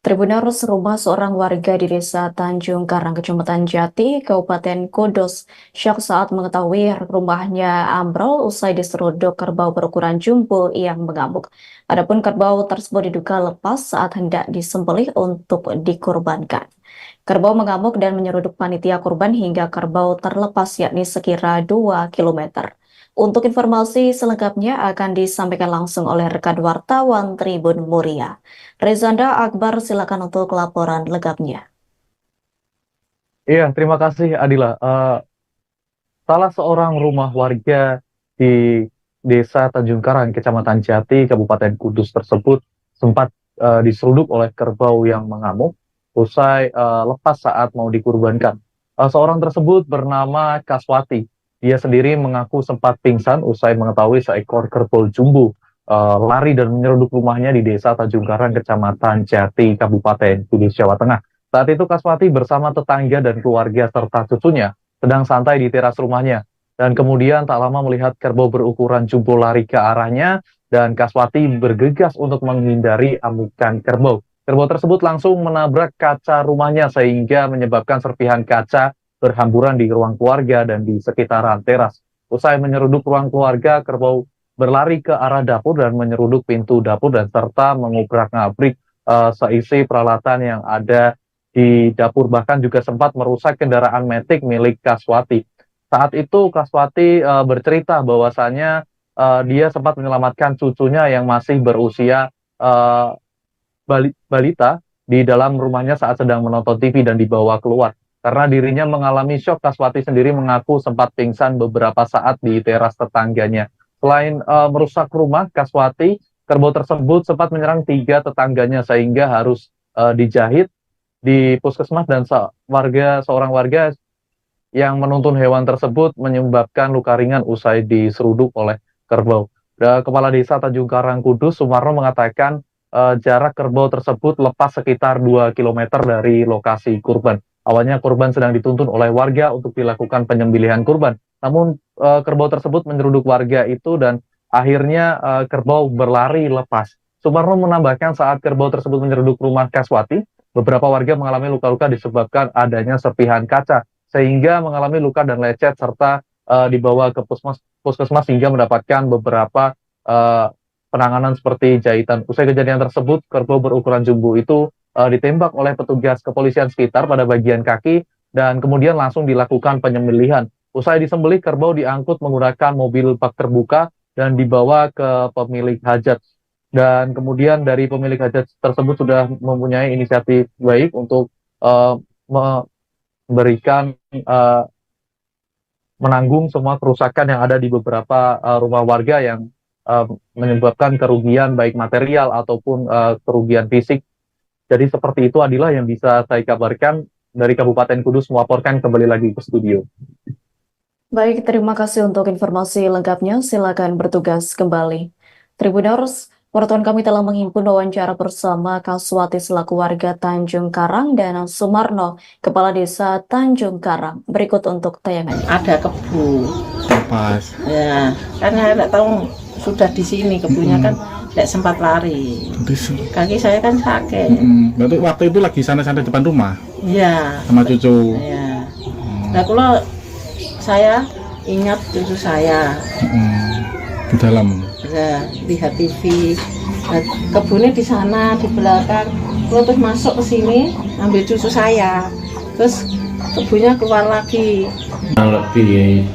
Tribuners, rumah seorang warga di Desa Tanjung Karang, Kecamatan Jati, Kabupaten Kudus, syok saat mengetahui rumahnya ambrol usai diseruduk kerbau berukuran jumbo yang mengamuk. Adapun kerbau tersebut diduga lepas saat hendak disembelih untuk dikurbankan. Kerbau mengamuk dan menyeruduk panitia kurban hingga kerbau terlepas, yakni sekira 2 km. Untuk informasi selengkapnya akan disampaikan langsung oleh rekan wartawan Tribun Muria. Rezanda Akbar, silakan untuk laporan lengkapnya. Iya, terima kasih Adila. Salah seorang rumah warga di Desa Tanjung Karang, Kecamatan Jati, Kabupaten Kudus tersebut sempat diseruduk oleh kerbau yang mengamuk usai lepas saat mau dikurbankan. Seorang tersebut bernama Kaswati. Dia sendiri mengaku sempat pingsan usai mengetahui seekor kerbau jumbo lari dan menyeruduk rumahnya di Desa Tanjung Karang, Kecamatan Jati, Kabupaten Kudus, Jawa Tengah. Saat itu Kaswati bersama tetangga dan keluarga serta cucunya sedang santai di teras rumahnya. Dan kemudian tak lama melihat kerbau berukuran jumbo lari ke arahnya dan Kaswati bergegas untuk menghindari amukan kerbau. Kerbau tersebut langsung menabrak kaca rumahnya sehingga menyebabkan serpihan kaca berhamburan di ruang keluarga dan di sekitaran teras. Usai menyeruduk ruang keluarga, kerbau berlari ke arah dapur dan menyeruduk pintu dapur dan serta mengubrak-ngabrik seisi peralatan yang ada di dapur, bahkan juga sempat merusak kendaraan metik milik Kaswati. Saat itu Kaswati bercerita bahwasannya dia sempat menyelamatkan cucunya yang masih berusia balita di dalam rumahnya saat sedang menonton TV dan dibawa keluar. Karena dirinya mengalami syok, Kaswati sendiri mengaku sempat pingsan beberapa saat di teras tetangganya. Selain merusak rumah Kaswati, kerbau tersebut sempat menyerang 3 tetangganya sehingga harus dijahit di puskesmas dan seorang warga yang menuntun hewan tersebut menyebabkan luka ringan usai diseruduk oleh kerbau. Kepala Desa Tanjung Karang Kudus, Sumarno, mengatakan jarak kerbau tersebut lepas sekitar 2 km dari lokasi kurban. Awalnya korban sedang dituntun oleh warga untuk dilakukan penyembelihan kurban. Namun kerbau tersebut menyeruduk warga itu dan akhirnya kerbau berlari lepas. Sumarno menambahkan saat kerbau tersebut menyeruduk rumah Kaswati, beberapa warga mengalami luka-luka disebabkan adanya serpihan kaca, sehingga mengalami luka dan lecet serta dibawa ke puskesmas hingga mendapatkan beberapa penanganan seperti jahitan. Usai kejadian tersebut, kerbau berukuran jumbo itu ditembak oleh petugas kepolisian sekitar pada bagian kaki dan kemudian langsung dilakukan penyembelihan. Usai disembelih, kerbau diangkut menggunakan mobil bak terbuka dan dibawa ke pemilik hajat. dan kemudian dari pemilik hajat tersebut sudah mempunyai inisiatif baik untuk memberikan menanggung semua kerusakan yang ada di beberapa rumah warga yang menyebabkan kerugian baik material ataupun kerugian fisik. Jadi seperti itu Adila yang bisa saya kabarkan dari Kabupaten Kudus, melaporkan kembali lagi ke studio. Baik, terima kasih untuk informasi lengkapnya. Silakan bertugas kembali. Tribuners, wartawan kami telah menghimpun wawancara bersama Kaswati selaku warga Tanjung Karang dan Sumarno, Kepala Desa Tanjung Karang. Berikut untuk tayangannya. Ada kebu. Pas. Ya, karena tidak tahu sudah di sini kebunya kan tidak sempat lari. Kaki saya kan sakit. Berarti waktu itu lagi sana-sana depan rumah? Iya. Sama cucu? Iya. Nah, kalau saya ingat cucu saya. Di dalam? Ya, lihat TV. Nah, kebunnya di sana, di belakang. Terus masuk ke sini, ambil cucu saya. Terus kebunnya keluar lagi. Lebih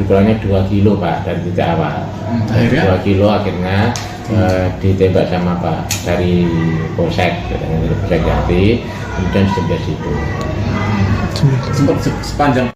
kurangnya 2 kilo Pak dari titik awal. 2 kilo akhirnya ditembak sama Pak dari Polsek Jati, kemudian sebelah situ. Sepanjang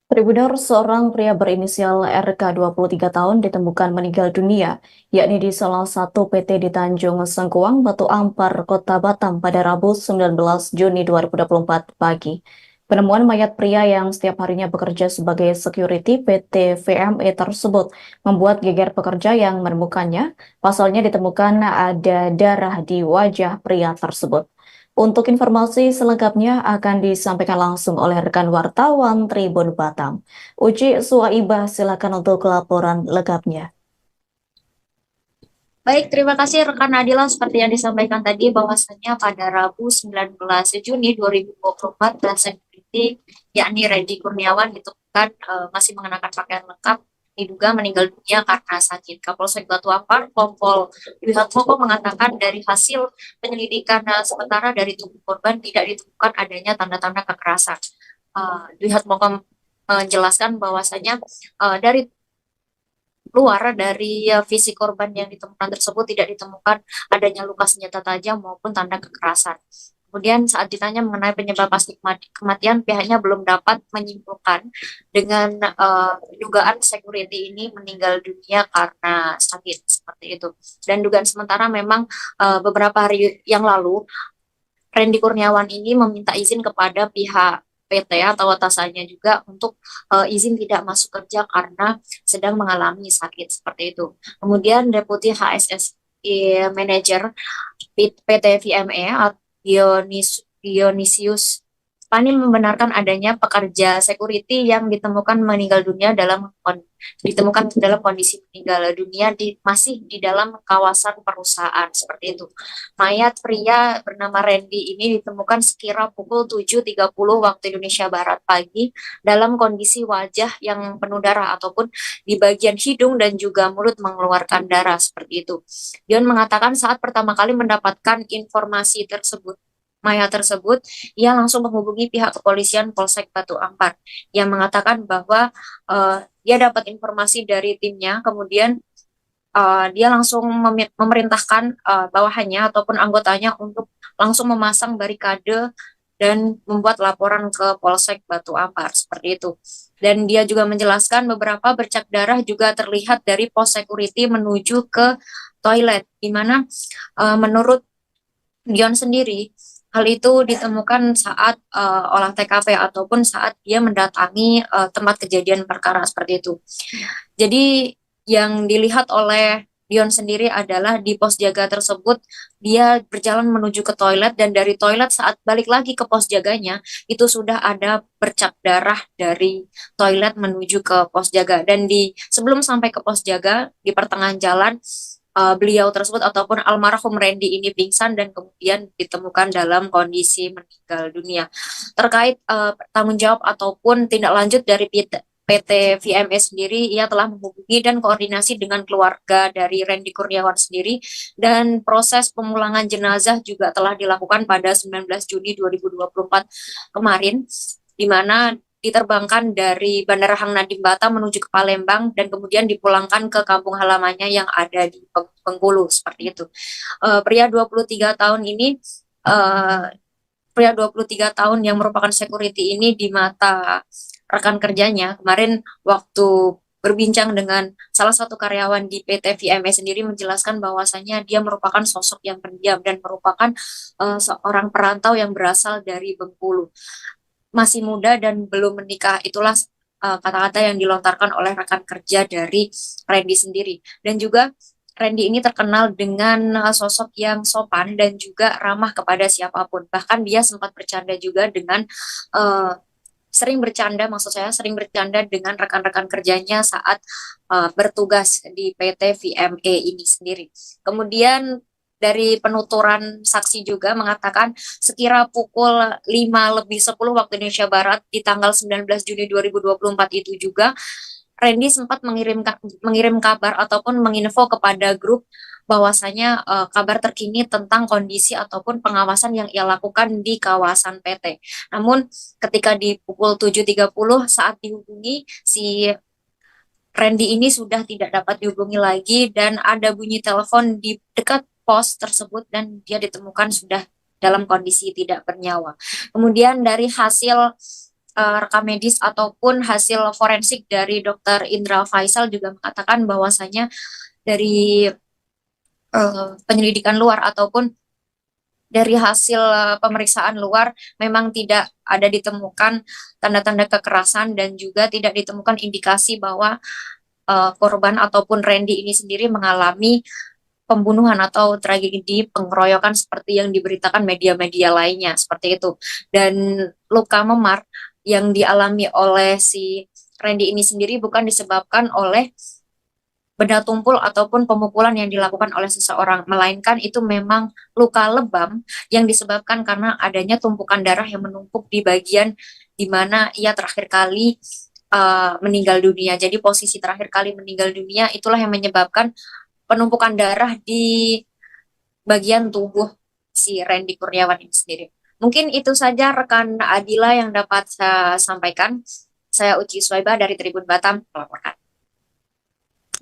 Tribuners, seorang pria berinisial RK 23 tahun ditemukan meninggal dunia, yakni di salah satu PT di Tanjung Sengkuang, Batu Ampar, Kota Batam pada Rabu 19 Juni 2024 pagi. Penemuan mayat pria yang setiap harinya bekerja sebagai security PT VME tersebut membuat geger pekerja yang menemukannya. Pasalnya ditemukan ada darah di wajah pria tersebut. Untuk informasi selengkapnya akan disampaikan langsung oleh rekan wartawan Tribun Batam. Uci Suwaibah, silakan untuk laporan lengkapnya. Baik, terima kasih rekan Nadila. Seperti yang disampaikan tadi bahwasannya pada Rabu 19 Juni 2024 dan security yakni Randy Kurniawan ditemukan masih mengenakan pakaian lengkap, diduga meninggal dunia karena sakit. Kapolsek Batu Ampar, Kompol Dwi Hatmoko mengatakan dari hasil penyelidikan sementara dari tubuh korban tidak ditemukan adanya tanda-tanda kekerasan. Dwi Hatmoko menjelaskan bahwasanya dari luar dari fisik korban yang ditemukan tersebut tidak ditemukan adanya luka senjata tajam maupun tanda kekerasan. Kemudian saat ditanya mengenai penyebab pasti kematian, pihaknya belum dapat menyimpulkan dengan dugaan security ini meninggal dunia karena sakit seperti itu. Dan dugaan sementara memang beberapa hari yang lalu Randy Kurniawan ini meminta izin kepada pihak PT atau atasannya juga untuk izin tidak masuk kerja karena sedang mengalami sakit seperti itu. Kemudian Deputi HSSI Manager PT VME Dionysius Pani membenarkan adanya pekerja security yang ditemukan meninggal dunia dalam kondisi meninggal dunia masih di dalam kawasan perusahaan seperti itu. Mayat pria bernama Randy ini ditemukan sekira pukul 7.30 waktu Indonesia Barat pagi dalam kondisi wajah yang penuh darah ataupun di bagian hidung dan juga mulut mengeluarkan darah seperti itu. Dion mengatakan saat pertama kali mendapatkan informasi tersebut, mayat tersebut, ia langsung menghubungi pihak kepolisian Polsek Batu Ampar yang mengatakan bahwa dia dapat informasi dari timnya, kemudian dia langsung memerintahkan bawahannya ataupun anggotanya untuk langsung memasang barikade dan membuat laporan ke Polsek Batu Ampar seperti itu. Dan dia juga menjelaskan beberapa bercak darah juga terlihat dari pos security menuju ke toilet, di mana menurut Dion sendiri hal itu ditemukan saat olah TKP ataupun saat dia mendatangi tempat kejadian perkara seperti itu. Jadi yang dilihat oleh Dion sendiri adalah di pos jaga tersebut dia berjalan menuju ke toilet dan dari toilet saat balik lagi ke pos jaganya itu sudah ada bercak darah dari toilet menuju ke pos jaga, dan sebelum sampai ke pos jaga di pertengahan jalan beliau tersebut ataupun almarhum Randy ini pingsan dan kemudian ditemukan dalam kondisi meninggal dunia. Terkait tanggung jawab ataupun tindak lanjut dari PT VME sendiri, ia telah menghubungi dan koordinasi dengan keluarga dari Randy Kurniawan sendiri, dan proses pemulangan jenazah juga telah dilakukan pada 19 Juni 2024 kemarin, di mana diterbangkan dari Bandara Hang Nadiem Batam menuju ke Palembang dan kemudian dipulangkan ke kampung halamannya yang ada di Bengkulu seperti itu. Pria 23 tahun ini pria 23 tahun yang merupakan security ini di mata rekan kerjanya kemarin waktu berbincang dengan salah satu karyawan di PT VME sendiri menjelaskan bahwasanya dia merupakan sosok yang pendiam dan merupakan seorang perantau yang berasal dari Bengkulu. Masih muda dan belum menikah. Itulah kata-kata yang dilontarkan oleh rekan kerja dari Randy sendiri. Dan juga Randy ini terkenal dengan sosok yang sopan dan juga ramah kepada siapapun. Bahkan dia sempat bercanda juga dengan sering bercanda dengan rekan-rekan kerjanya saat bertugas di PT VME ini sendiri. Kemudian dari penuturan saksi juga mengatakan sekira pukul 5:10 waktu Indonesia Barat di tanggal 19 Juni 2024 itu juga Randy sempat mengirim kabar ataupun menginfo kepada grup bahwasanya kabar terkini tentang kondisi ataupun pengawasan yang ia lakukan di kawasan PT. Namun ketika di pukul 7.30 saat dihubungi, si Randy ini sudah tidak dapat dihubungi lagi dan ada bunyi telepon di dekat pos tersebut dan dia ditemukan sudah dalam kondisi tidak bernyawa. Kemudian dari hasil rekam medis ataupun hasil forensik dari Dr. Indra Faisal juga mengatakan bahwasanya dari penyelidikan luar ataupun dari hasil pemeriksaan luar memang tidak ada ditemukan tanda-tanda kekerasan dan juga tidak ditemukan indikasi bahwa korban ataupun Randy ini sendiri mengalami pembunuhan atau tragedi pengeroyokan seperti yang diberitakan media-media lainnya seperti itu. Dan luka memar yang dialami oleh si Randy ini sendiri bukan disebabkan oleh benda tumpul ataupun pemukulan yang dilakukan oleh seseorang, melainkan itu memang luka lebam yang disebabkan karena adanya tumpukan darah yang menumpuk di bagian di mana ia terakhir kali meninggal dunia. Jadi posisi terakhir kali meninggal dunia itulah yang menyebabkan penumpukan darah di bagian tubuh si Randy Kurniawan ini sendiri. Mungkin itu saja rekan Adila yang dapat saya sampaikan. Saya Uci Swaibah dari Tribun Batam melaporkan.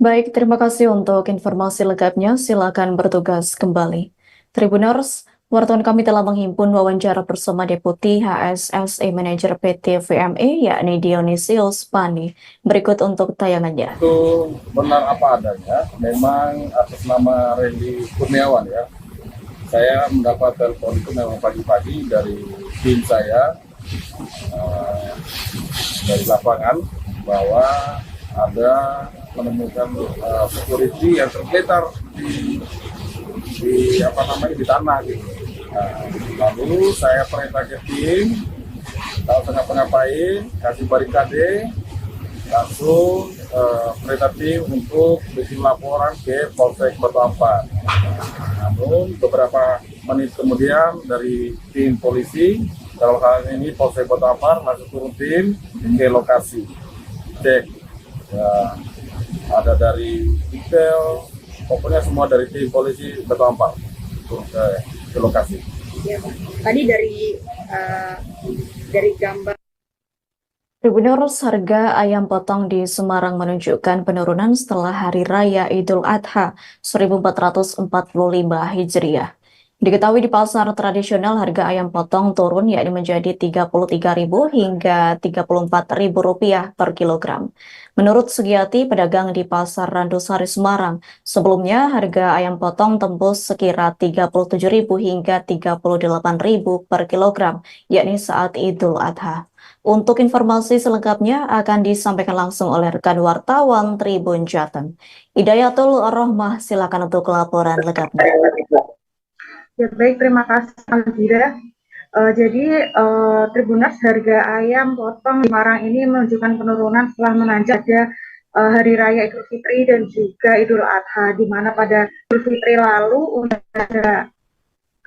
Baik, terima kasih untuk informasi lengkapnya. Silakan bertugas kembali. Tribuners, wartawan kami telah menghimpun wawancara bersama Deputi HSSE Manager PT VME, yakni Dionysius Pani. Berikut untuk tayangannya. Itu benar apa adanya, memang atas nama Randy Kurniawan ya. Saya mendapat telepon itu memang pagi-pagi dari tim saya dari lapangan bahwa ada menemukan security yang tergeletar di tanah gitu. Lalu saya perintah ke tim, kalau tengah ngapain, kasih barikade, langsung perintah tim untuk bikin laporan ke Polsek Batu Ampar. Namun beberapa menit kemudian dari tim polisi, dalam hal ini Polsek Batu Ampar langsung turun tim ke lokasi cek. Ya, ada dari detail, pokoknya semua dari tim polisi Batu Ampar turun ke lokasi. Ya, tadi dari gambar. Tribuners, harga ayam potong di Semarang menunjukkan penurunan setelah Hari Raya Idul Adha 1445 Hijriah. Diketahui di pasar tradisional harga ayam potong turun yakni menjadi Rp33.000 hingga Rp34.000 per kilogram. Menurut Sugiati, pedagang di Pasar Randusari Semarang, sebelumnya harga ayam potong tembus sekira Rp37.000 hingga Rp38.000 per kilogram, yakni saat Idul Adha. Untuk informasi selengkapnya akan disampaikan langsung oleh rekan wartawan Tribun Jateng. Hidayatul Rohmah, silakan untuk laporan lengkapnya. Ya, baik, terima kasih Alvira. Jadi Tribuners, harga ayam potong di Semarang ini menunjukkan penurunan setelah menanjak pada Hari Raya Idul Fitri dan juga Idul Adha, di mana pada Idul Fitri lalu harga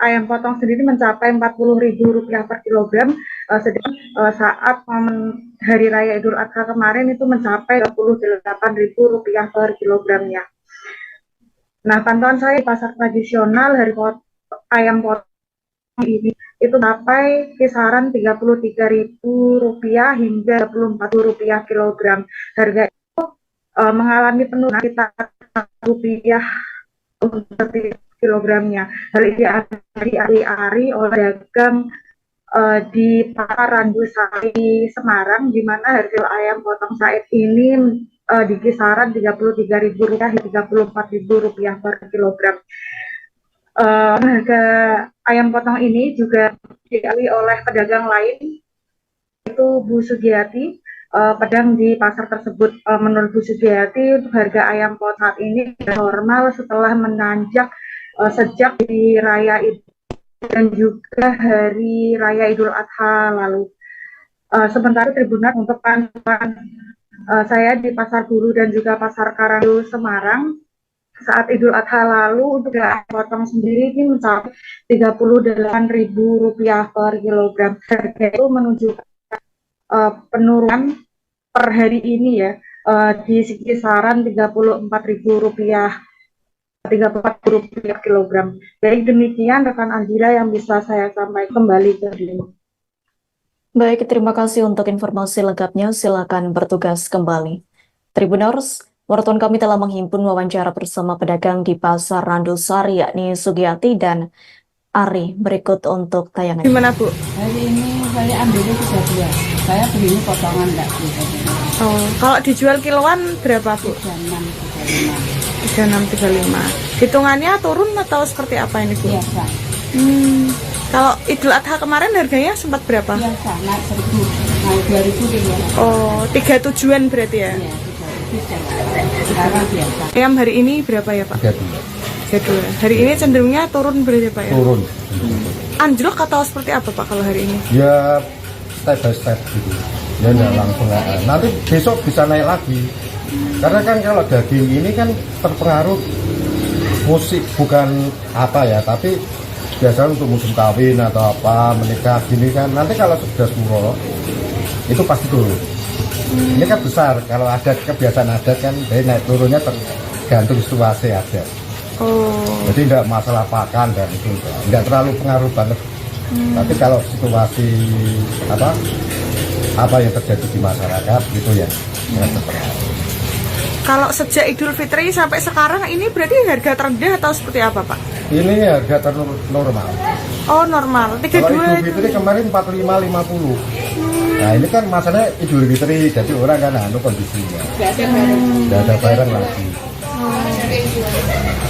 ayam potong sendiri mencapai Rp40.000 per kilogram, sedangkan saat momen Hari Raya Idul Adha kemarin itu mencapai Rp28.000 per kilogramnya. Nah, pantauan saya di pasar tradisional ayam potong ini itu sampai kisaran Rp33.000 hingga Rp24.000 kilogram. Harga itu mengalami penurunan sekitar Rp1 untuk kilogramnya. Hal ini diari-ari oleh dagang di Pasar Randusari Semarang, di mana harga ayam potong saat ini di kisaran Rp33.000 hingga Rp34.000 per kilogram. Harga ayam potong ini juga diakui oleh pedagang lain, yaitu Bu Sugiyati, pedang di pasar tersebut. Menurut Bu Sugiyati, untuk harga ayam potong saat ini normal setelah menanjak sejak di Raya Idul dan juga Hari Raya Idul Adha lalu. Sementara Tribunat untuk pantauan saya di Pasar Bulu dan juga Pasar Karanglo Semarang, saat Idul Adha lalu untuk ayam potong sendiri ini mencapai Rp38.000 per kilogram. Harga itu menunjukkan penurunan per hari ini ya, di kisaran Rp34.000 per kilogram. Jadi demikian rekan Andila yang bisa saya sampaikan, kembali ke Dino. Baik, terima kasih untuk informasi lengkapnya. Silakan bertugas kembali. Tribuners, wartawan kami telah menghimpun wawancara bersama pedagang di Pasar Randusari, yakni Sugiyati dan Ari. Berikut untuk tayangan. Gimana Bu? Hari ini saya ambilnya 32. Saya belinya potongan enggak gitu. Oh, kalau dijual kiloan berapa Bu? 36,35. Hitungannya turun atau seperti apa ini Bu? Biasa. Kalau Idul Adha kemarin harganya sempat berapa? Biasa, naik 1.000, naik 2.000 gitu. Oh, 37-an berarti ya? Iya, sekarang biasa. Ayam hari ini berapa ya Pak? 32. Hari ini cenderungnya turun berarti Pak ya? Turun. Anjlok atau seperti apa Pak kalau hari ini? Ya step by step gitu. Ya enggak langsung nanti besok bisa naik lagi. Karena kan kalau daging ini kan terpengaruh musik, bukan apa ya, tapi biasanya untuk musim kawin atau apa, menikah gini kan, nanti kalau sudah suro itu pasti turun. Ini kan besar, kalau ada kebiasaan adat kan, jadi naik turunnya tergantung situasi adat. Jadi tidak masalah pakan dan itu tidak terlalu pengaruh banget. Tapi kalau situasi apa yang terjadi di masyarakat gitu ya, terpengaruh. Kalau sejak Idul Fitri sampai sekarang ini berarti harga terendah atau seperti apa Pak? Ini harga normal. Oh normal, 32. Kalau Idul Fitri kemarin 45-50. Nah ini kan masalahnya Idul Fitri, jadi orang kan kondisinya. Tidak ada barang lagi.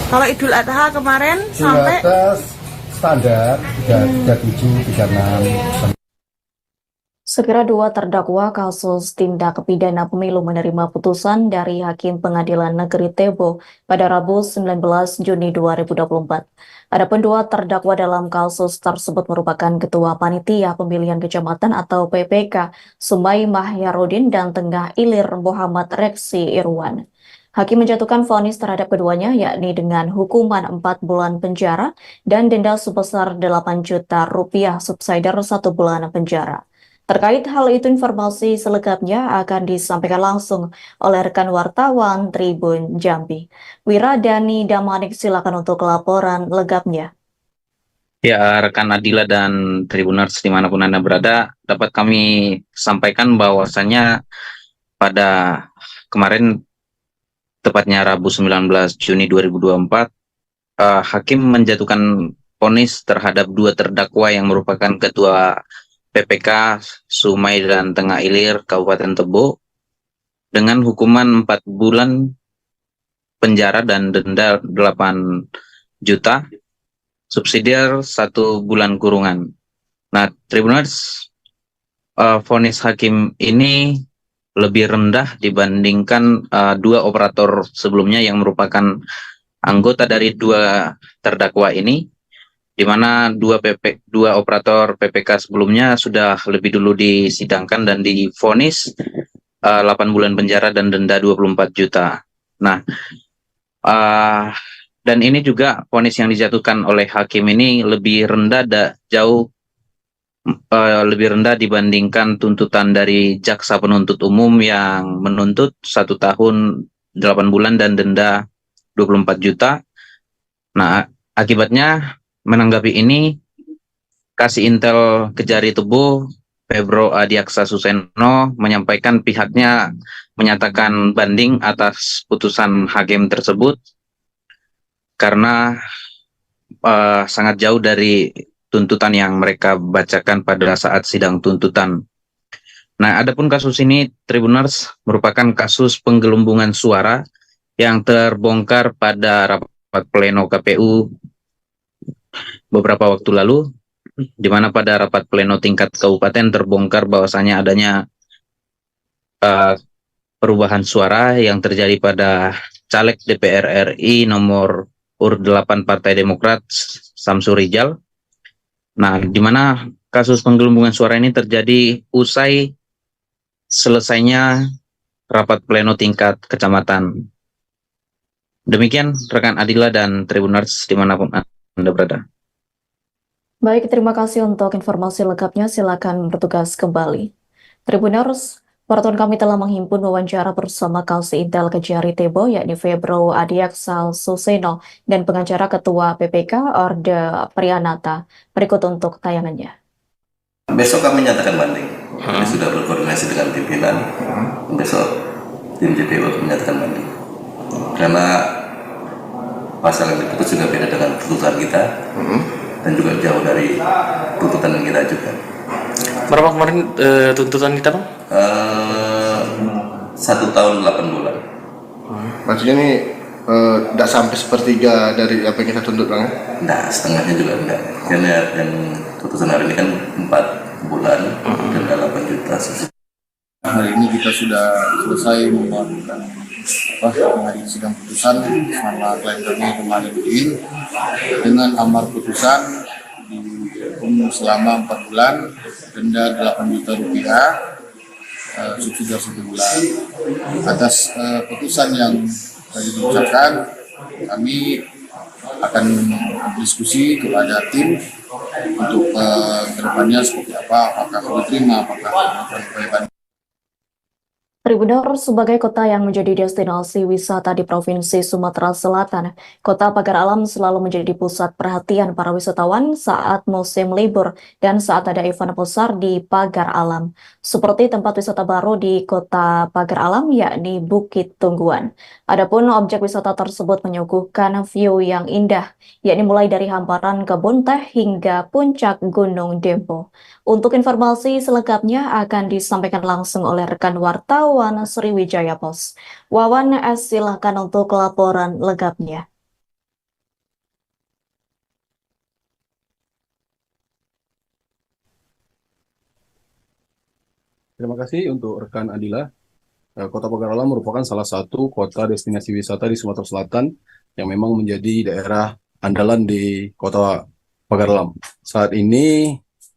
Kalau Idul Adha kemarin sampai standar 37, 36. Segera dua terdakwa kasus tindak pidana pemilu menerima putusan dari Hakim Pengadilan Negeri Tebo pada Rabu 19 Juni 2024. Adapun dua terdakwa dalam kasus tersebut merupakan Ketua Panitia Pemilihan Kecamatan atau PPK Sumai Mahyarudin dan Tengah Ilir Muhammad Reksi Irwan. Hakim menjatuhkan vonis terhadap keduanya yakni dengan hukuman 4 bulan penjara dan denda sebesar 8 juta rupiah subsidiar 1 bulan penjara. Terkait hal itu, informasi selengkapnya akan disampaikan langsung oleh rekan wartawan Tribun Jambi. Wiradani Damanik, silakan untuk laporan lengkapnya. Ya, rekan Adila dan Tribuners dimanapun Anda berada, dapat kami sampaikan bahwasannya pada kemarin, tepatnya Rabu 19 Juni 2024, Hakim menjatuhkan vonis terhadap dua terdakwa yang merupakan Ketua PPK Sumai dan Tengah Ilir Kabupaten Tebo dengan hukuman 4 bulan penjara dan denda 8 juta subsidiar 1 bulan kurungan. Nah, Tribuners, vonis hakim ini lebih rendah dibandingkan dua operator sebelumnya yang merupakan anggota dari dua terdakwa ini, di mana dua operator PPK sebelumnya sudah lebih dulu disidangkan dan divonis 8 bulan penjara dan denda 24 juta. Nah, dan ini juga vonis yang dijatuhkan oleh hakim ini lebih rendah, jauh lebih rendah dibandingkan tuntutan dari jaksa penuntut umum yang menuntut 1 tahun 8 bulan dan denda 24 juta. Nah, akibatnya menanggapi ini, Kasih Intel Kejari Tubuh Febro Adiaksa Suseno menyampaikan pihaknya menyatakan banding atas putusan hakim tersebut karena sangat jauh dari tuntutan yang mereka bacakan pada saat sidang tuntutan. Nah, adapun kasus ini, Tribuners, merupakan kasus penggelembungan suara yang terbongkar pada rapat pleno KPU beberapa waktu lalu, di mana pada rapat pleno tingkat kabupaten terbongkar bahwasanya adanya perubahan suara yang terjadi pada caleg DPR RI nomor urut 8 Partai Demokrat Samsur Rijal. Nah, di mana kasus penggelembungan suara ini terjadi usai selesainya rapat pleno tingkat kecamatan. Demikian rekan Adila dan Tribuners dimanapun Anda berada. Baik, terima kasih untuk informasi lengkapnya. Silakan bertugas kembali. Tribuners, wartawan kami telah menghimpun wawancara bersama Kasih Intel Kejari Tebo, yakni Febro Adiaksa Suseno, dan pengacara Ketua PPK Orde Priyanata. Berikut untuk tayangannya. Besok kami nyatakan banding. Kami sudah berkoordinasi dengan pimpinan. Besok tim JPU menyatakan banding. Karena pasal yang diputus juga beda dengan tuntutan kita. Dan juga jauh dari tuntutan yang kita ajukan. Berapa kemarin tuntutan kita, Bang? 1 tahun 8 bulan. Maksudnya ini tidak sampai sepertiga dari apa yang kita tuntut, Bang? Nah, setengahnya juga enggak. Karena yang putusan hari ini kan 4 bulan dan 8 juta. Hari ini kita sudah selesai membuatkan hari sidang putusan sama klien kami kemarin ini dengan amar putusan dihukum selama 4 bulan, denda 8 juta rupiah, subsidi 1 bulan. Atas putusan yang tadi diucapkan, kami akan diskusi kepada tim untuk kedepannya seperti apa, apakah diterima, apakah melakukan. Tribuners, sebagai kota yang menjadi destinasi wisata di Provinsi Sumatera Selatan, Kota Pagar Alam selalu menjadi pusat perhatian para wisatawan saat musim libur dan saat ada event besar di Pagar Alam. Seperti tempat wisata baru di Kota Pagar Alam, yakni Bukit Tungguan. Adapun objek wisata tersebut menyuguhkan view yang indah, yakni mulai dari hamparan kebun teh hingga puncak Gunung Dempo. Untuk informasi selengkapnya akan disampaikan langsung oleh rekan wartawan Sriwijaya Pos. Wawan S, silakan untuk laporan lengkapnya. Terima kasih untuk rekan Adila. Kota Pagar Alam merupakan salah satu kota destinasi wisata di Sumatera Selatan yang memang menjadi daerah andalan di Kota Pagar Alam. Saat ini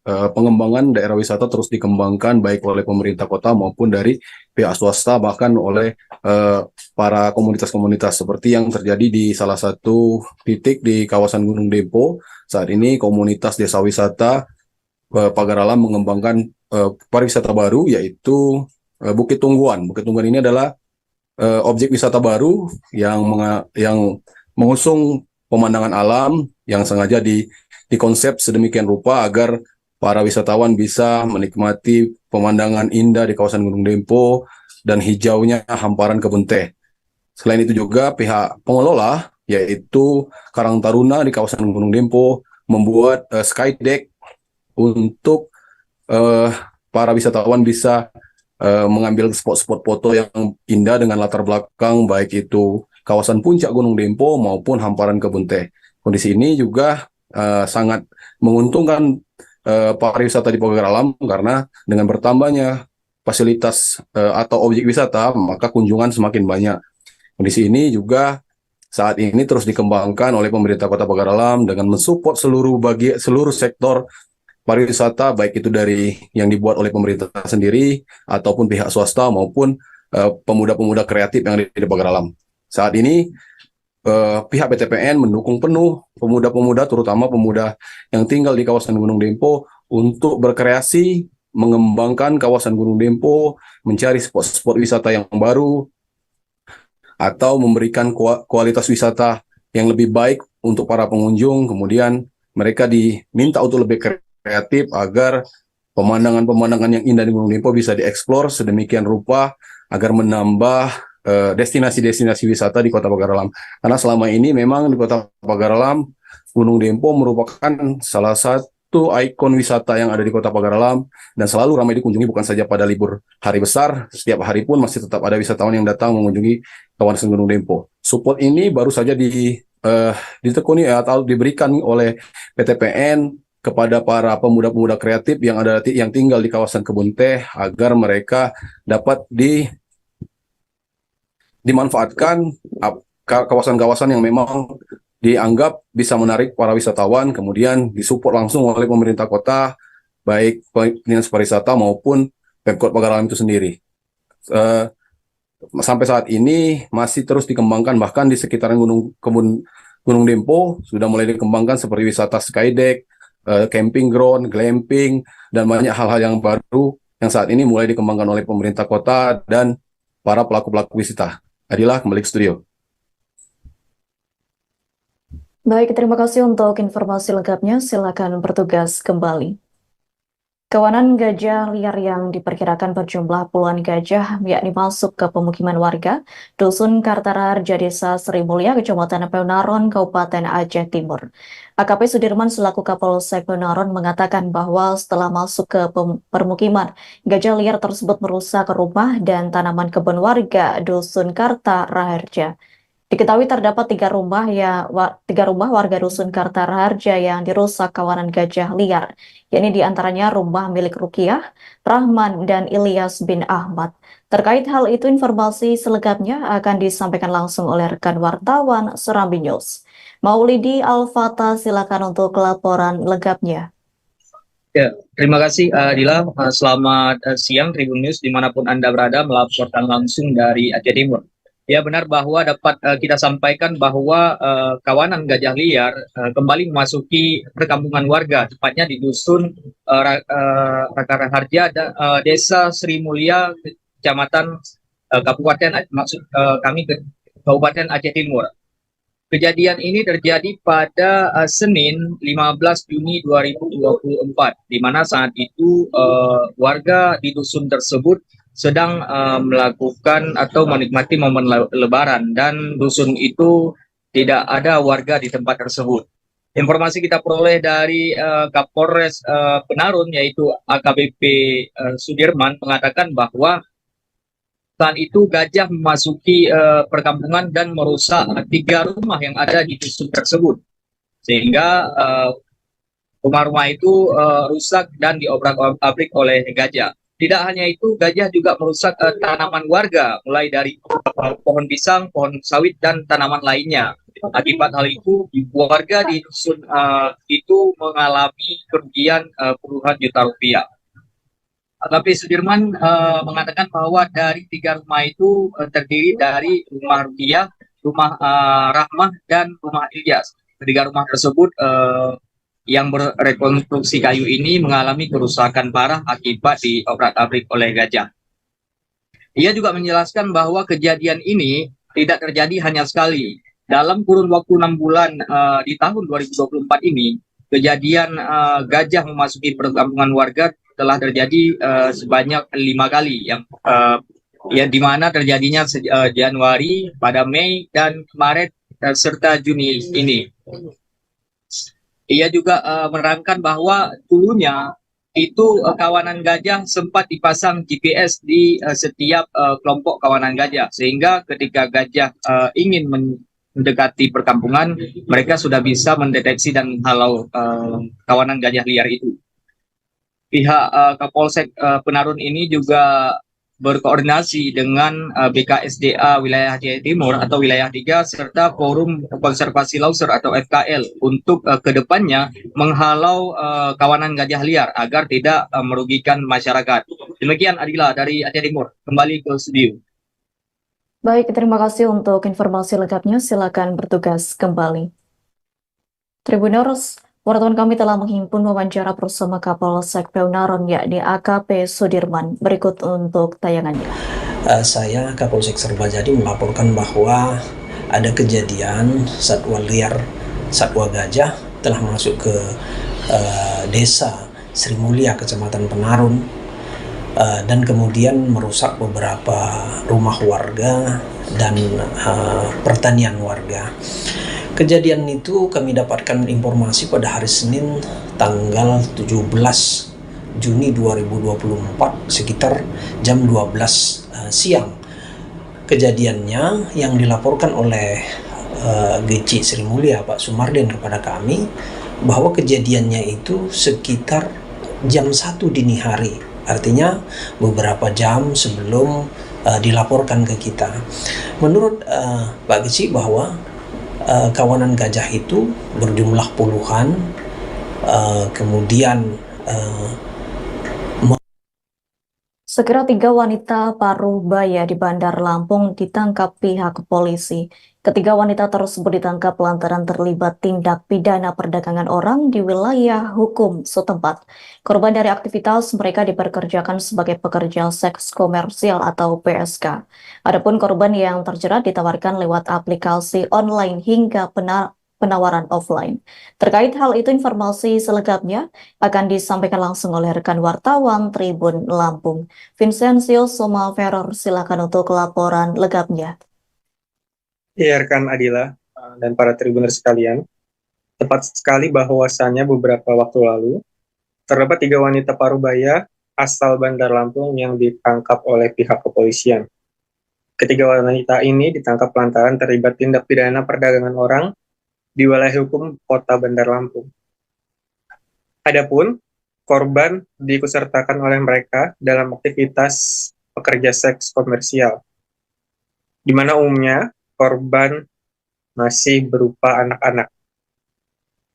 pengembangan daerah wisata terus dikembangkan baik oleh pemerintah kota maupun dari pihak swasta, bahkan oleh para komunitas-komunitas seperti yang terjadi di salah satu titik di kawasan Gunung Dempo. Saat ini komunitas desa wisata Pagar Alam mengembangkan pariwisata baru, yaitu Bukit Tungguan. Bukit Tungguan ini adalah objek wisata baru yang mengusung pemandangan alam yang sengaja dikonsep sedemikian rupa agar para wisatawan bisa menikmati pemandangan indah di kawasan Gunung Dempo dan hijaunya hamparan kebun teh. Selain itu juga pihak pengelola, yaitu Karang Taruna di kawasan Gunung Dempo, membuat sky deck untuk para wisatawan bisa mengambil spot-spot foto yang indah dengan latar belakang baik itu kawasan puncak Gunung Dempo maupun hamparan kebun teh. Kondisi ini juga sangat menguntungkan pariwisata di Pagar Alam karena dengan bertambahnya fasilitas atau objek wisata maka kunjungan semakin banyak. Kondisi ini juga saat ini terus dikembangkan oleh pemerintah Kota Pagar Alam dengan mensupport seluruh sektor pariwisata, baik itu dari yang dibuat oleh pemerintah sendiri ataupun pihak swasta maupun pemuda-pemuda kreatif yang ada di Pagar Alam. Saat ini pihak BTPN mendukung penuh pemuda-pemuda, terutama pemuda yang tinggal di kawasan Gunung Dempo untuk berkreasi, mengembangkan kawasan Gunung Dempo, mencari spot-spot wisata yang baru, atau memberikan kualitas wisata yang lebih baik untuk para pengunjung. Kemudian mereka diminta untuk lebih kreatif agar pemandangan-pemandangan yang indah di Gunung Dempo bisa dieksplor sedemikian rupa agar menambah destinasi-destinasi wisata di Kota Pagar Alam. Karena selama ini memang di Kota Pagar Alam, Gunung Dempo merupakan salah satu ikon wisata yang ada di Kota Pagar Alam dan selalu ramai dikunjungi bukan saja pada libur hari besar, setiap hari pun masih tetap ada wisatawan yang datang mengunjungi kawasan Gunung Dempo. Support ini baru saja ditekuni atau diberikan oleh PTPN kepada para pemuda-pemuda kreatif yang tinggal di kawasan kebun teh agar mereka dapat dimanfaatkan kawasan-kawasan yang memang dianggap bisa menarik para wisatawan, kemudian disupport langsung oleh pemerintah kota, baik Dinas Pariwisata maupun Pemkot Pagar Alam itu sendiri. Sampai saat ini masih terus dikembangkan, bahkan di sekitaran Gunung Dempo sudah mulai dikembangkan seperti wisata skydeck, camping ground, glamping, dan banyak hal-hal yang baru yang saat ini mulai dikembangkan oleh pemerintah kota dan para pelaku-pelaku wisata. Adila, kembali ke studio. Baik, terima kasih untuk informasi lengkapnya. Silakan bertugas kembali. Kawanan gajah liar yang diperkirakan berjumlah puluhan gajah yakni masuk ke pemukiman warga Dusun Kartararja, Desa Sri Mulia, Kecamatan Peunaron, Kabupaten Aceh Timur. AKP Sudirman selaku Kapolsek Peunaron mengatakan bahwa setelah masuk ke permukiman, gajah liar tersebut merusak rumah dan tanaman kebun warga Dusun Kartararja. Diketahui terdapat tiga rumah warga Dusun Kartararja yang dirusak kawanan gajah liar, yakni diantaranya rumah milik Rukiah, Rahman, dan Ilyas bin Ahmad. Terkait hal itu, informasi selengkapnya akan disampaikan langsung oleh rekan wartawan Serambi News. Maulidi Al-Fatah, silakan untuk laporan lengkapnya. Ya, terima kasih Adila. Selamat siang Tribun News dimanapun Anda berada, melaporkan langsung dari Aceh Timur. Ya, benar bahwa dapat kita sampaikan bahwa kawanan gajah liar kembali memasuki perkampungan warga, tepatnya di Dusun Kartararja, Desa Sri Mulia, Kecamatan Kabupaten Kabupaten Aceh Timur. Kejadian ini terjadi pada Senin 15 Juni 2024, di mana saat itu warga di dusun tersebut sedang melakukan atau menikmati momen Lebaran, dan dusun itu tidak ada warga di tempat tersebut. Informasi kita peroleh dari Kapolres Peunaron, yaitu AKBP Sudirman, mengatakan bahwa saat itu gajah memasuki perkampungan dan merusak 3 rumah yang ada di dusun tersebut, sehingga rumah-rumah itu rusak dan diobrak-abrik oleh gajah. Tidak hanya itu, gajah juga merusak tanaman warga, mulai dari pohon pisang, pohon sawit, dan tanaman lainnya. Akibat hal itu, warga di dusun itu mengalami kerugian puluhan juta rupiah. AKP Sudirman mengatakan bahwa dari 3 rumah itu terdiri dari rumah Rukiah, rumah Rahmah, dan rumah Ilyas. 3 rumah tersebut yang berekonstruksi kayu ini mengalami kerusakan parah akibat diobrak-abrik oleh gajah. Ia juga menjelaskan bahwa kejadian ini tidak terjadi hanya sekali. Dalam kurun waktu 6 bulan di tahun 2024 ini, kejadian gajah memasuki perkampungan warga telah terjadi sebanyak 5 kali, yang di mana terjadinya Januari, pada Mei, dan Maret serta Juni ini. Ia juga menerangkan bahwa dulunya itu kawanan gajah sempat dipasang GPS di setiap kelompok kawanan gajah, sehingga ketika gajah ingin mendekati perkampungan, mereka sudah bisa mendeteksi dan menghalau kawanan gajah liar itu. Pihak Kapolsek Peunaron ini juga berkoordinasi dengan BKSDA Wilayah Aceh Timur atau Wilayah 3 serta Forum Konservasi Lauser atau FKL untuk kedepannya menghalau kawanan gajah liar agar tidak merugikan masyarakat. Demikian Adila dari Aceh Timur, kembali ke studio. Baik, terima kasih untuk informasi lengkapnya. Silakan bertugas kembali. Tribuners, wartawan kami telah menghimpun wawancara bersama Kapolsek Peunaron yakni AKP Sudirman. Berikut untuk tayangannya. Saya Kapolsek Serbajadi melaporkan bahwa ada kejadian satwa liar, satwa gajah telah masuk ke desa Sri Mulia, Kecamatan Penarun, dan kemudian merusak beberapa rumah warga dan pertanian warga. Kejadian itu kami dapatkan informasi pada hari Senin tanggal 17 Juni 2024 sekitar jam 12 siang. Kejadiannya yang dilaporkan oleh GC Sri Mulia Pak Sumarden kepada kami bahwa kejadiannya itu sekitar jam 1 dini hari, artinya beberapa jam sebelum dilaporkan ke kita. Menurut Pak GC bahwa kawanan gajah itu berjumlah puluhan, kemudian Segera 3 wanita paruh baya di Bandar Lampung ditangkap pihak polisi. Ketiga wanita tersebut ditangkap lantaran terlibat tindak pidana perdagangan orang di wilayah hukum setempat. Korban dari aktivitas mereka diperkerjakan sebagai pekerja seks komersial atau PSK. Adapun korban yang terjerat ditawarkan lewat aplikasi online hingga penawaran offline. Terkait hal itu, informasi selengkapnya akan disampaikan langsung oleh rekan wartawan Tribun Lampung. Vincencio Somaferor, silakan untuk laporan lengkapnya. Ya, rekan Adila dan para tribuners sekalian, tepat sekali bahwasannya beberapa waktu lalu terdapat 3 wanita parubaya asal Bandar Lampung yang ditangkap oleh pihak kepolisian. Ketiga wanita ini ditangkap lantaran terlibat tindak pidana perdagangan orang di wilayah hukum Kota Bandar Lampung. Adapun korban diikutsertakan oleh mereka dalam aktivitas pekerja seks komersial, di mana umumnya korban masih berupa anak-anak.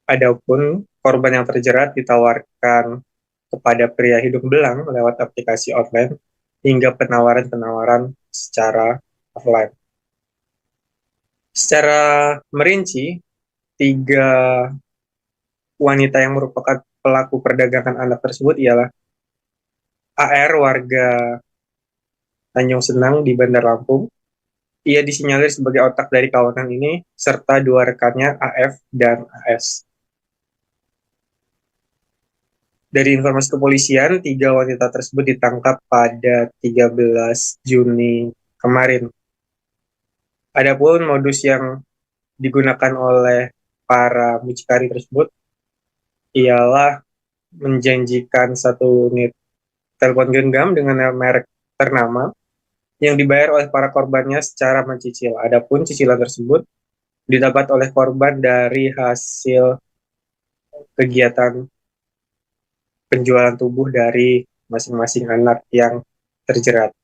Adapun korban yang terjerat ditawarkan kepada pria hidung belang lewat aplikasi online hingga penawaran-penawaran secara offline. Secara merinci, 3 wanita yang merupakan pelaku perdagangan anak tersebut ialah AR warga Tanjung Senang di Bandar Lampung. Ia disinyalir sebagai otak dari kawanan ini, serta 2 rekannya AF dan AS. Dari informasi kepolisian, 3 wanita tersebut ditangkap pada 13 Juni kemarin. Adapun modus yang digunakan oleh para mucikari tersebut ialah menjanjikan 1 unit telepon genggam dengan merek ternama yang dibayar oleh para korbannya secara mencicil. Adapun cicilan tersebut didapat oleh korban dari hasil kegiatan penjualan tubuh dari masing-masing anak yang terjerat.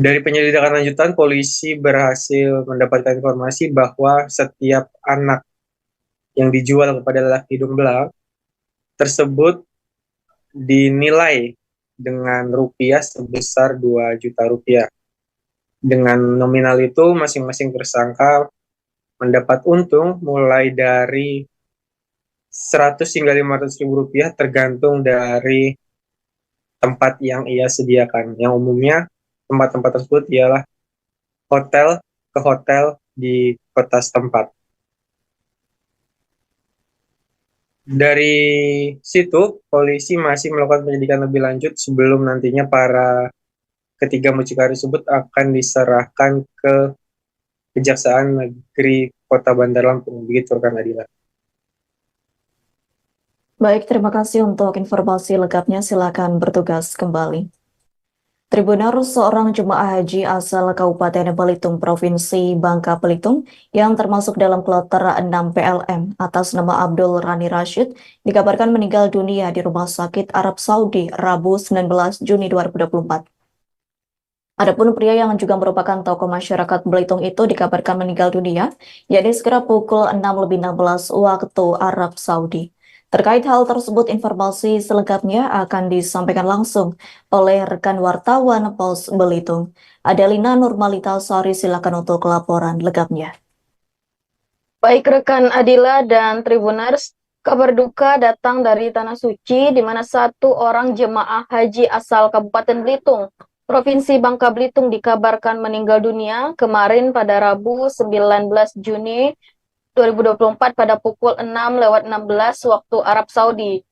Dari penyelidikan lanjutan, polisi berhasil mendapatkan informasi bahwa setiap anak yang dijual kepada lelaki hidung belang tersebut dinilai dengan rupiah sebesar 2 juta rupiah. Dengan nominal itu, masing-masing tersangka mendapat untung mulai dari 100 hingga 500 ribu rupiah tergantung dari tempat yang ia sediakan. Yang umumnya tempat-tempat tersebut ialah hotel ke hotel di kota setempat. Dari situ, polisi masih melakukan penyelidikan lebih lanjut sebelum nantinya para ketiga mucikari tersebut akan diserahkan ke Kejaksaan Negeri Kota Bandar Lampung. Begitu rekan Adila. Baik, terima kasih untuk informasi lengkapnya. Silakan bertugas kembali. Tribuners, seorang jemaah haji asal Kabupaten Belitung, Provinsi Bangka Belitung, yang termasuk dalam kloter 6 PLM atas nama Abdul Rani Rashid, dikabarkan meninggal dunia di Rumah Sakit Arab Saudi, Rabu 19 Juni 2024. Adapun pria yang juga merupakan tokoh masyarakat Belitung itu dikabarkan meninggal dunia, yakni sekira pukul 6.16 waktu Arab Saudi. Terkait hal tersebut, informasi selengkapnya akan disampaikan langsung oleh rekan wartawan Pos Belitung. Adelina Nurmalita Sari, silakan untuk laporan lengkapnya. Baik rekan Adila dan Tribuners, kabar duka datang dari Tanah Suci, di mana 1 orang jemaah haji asal Kabupaten Belitung, Provinsi Bangka Belitung dikabarkan meninggal dunia kemarin pada Rabu 19 Juni 2024 pada pukul 6:16 waktu Arab Saudi.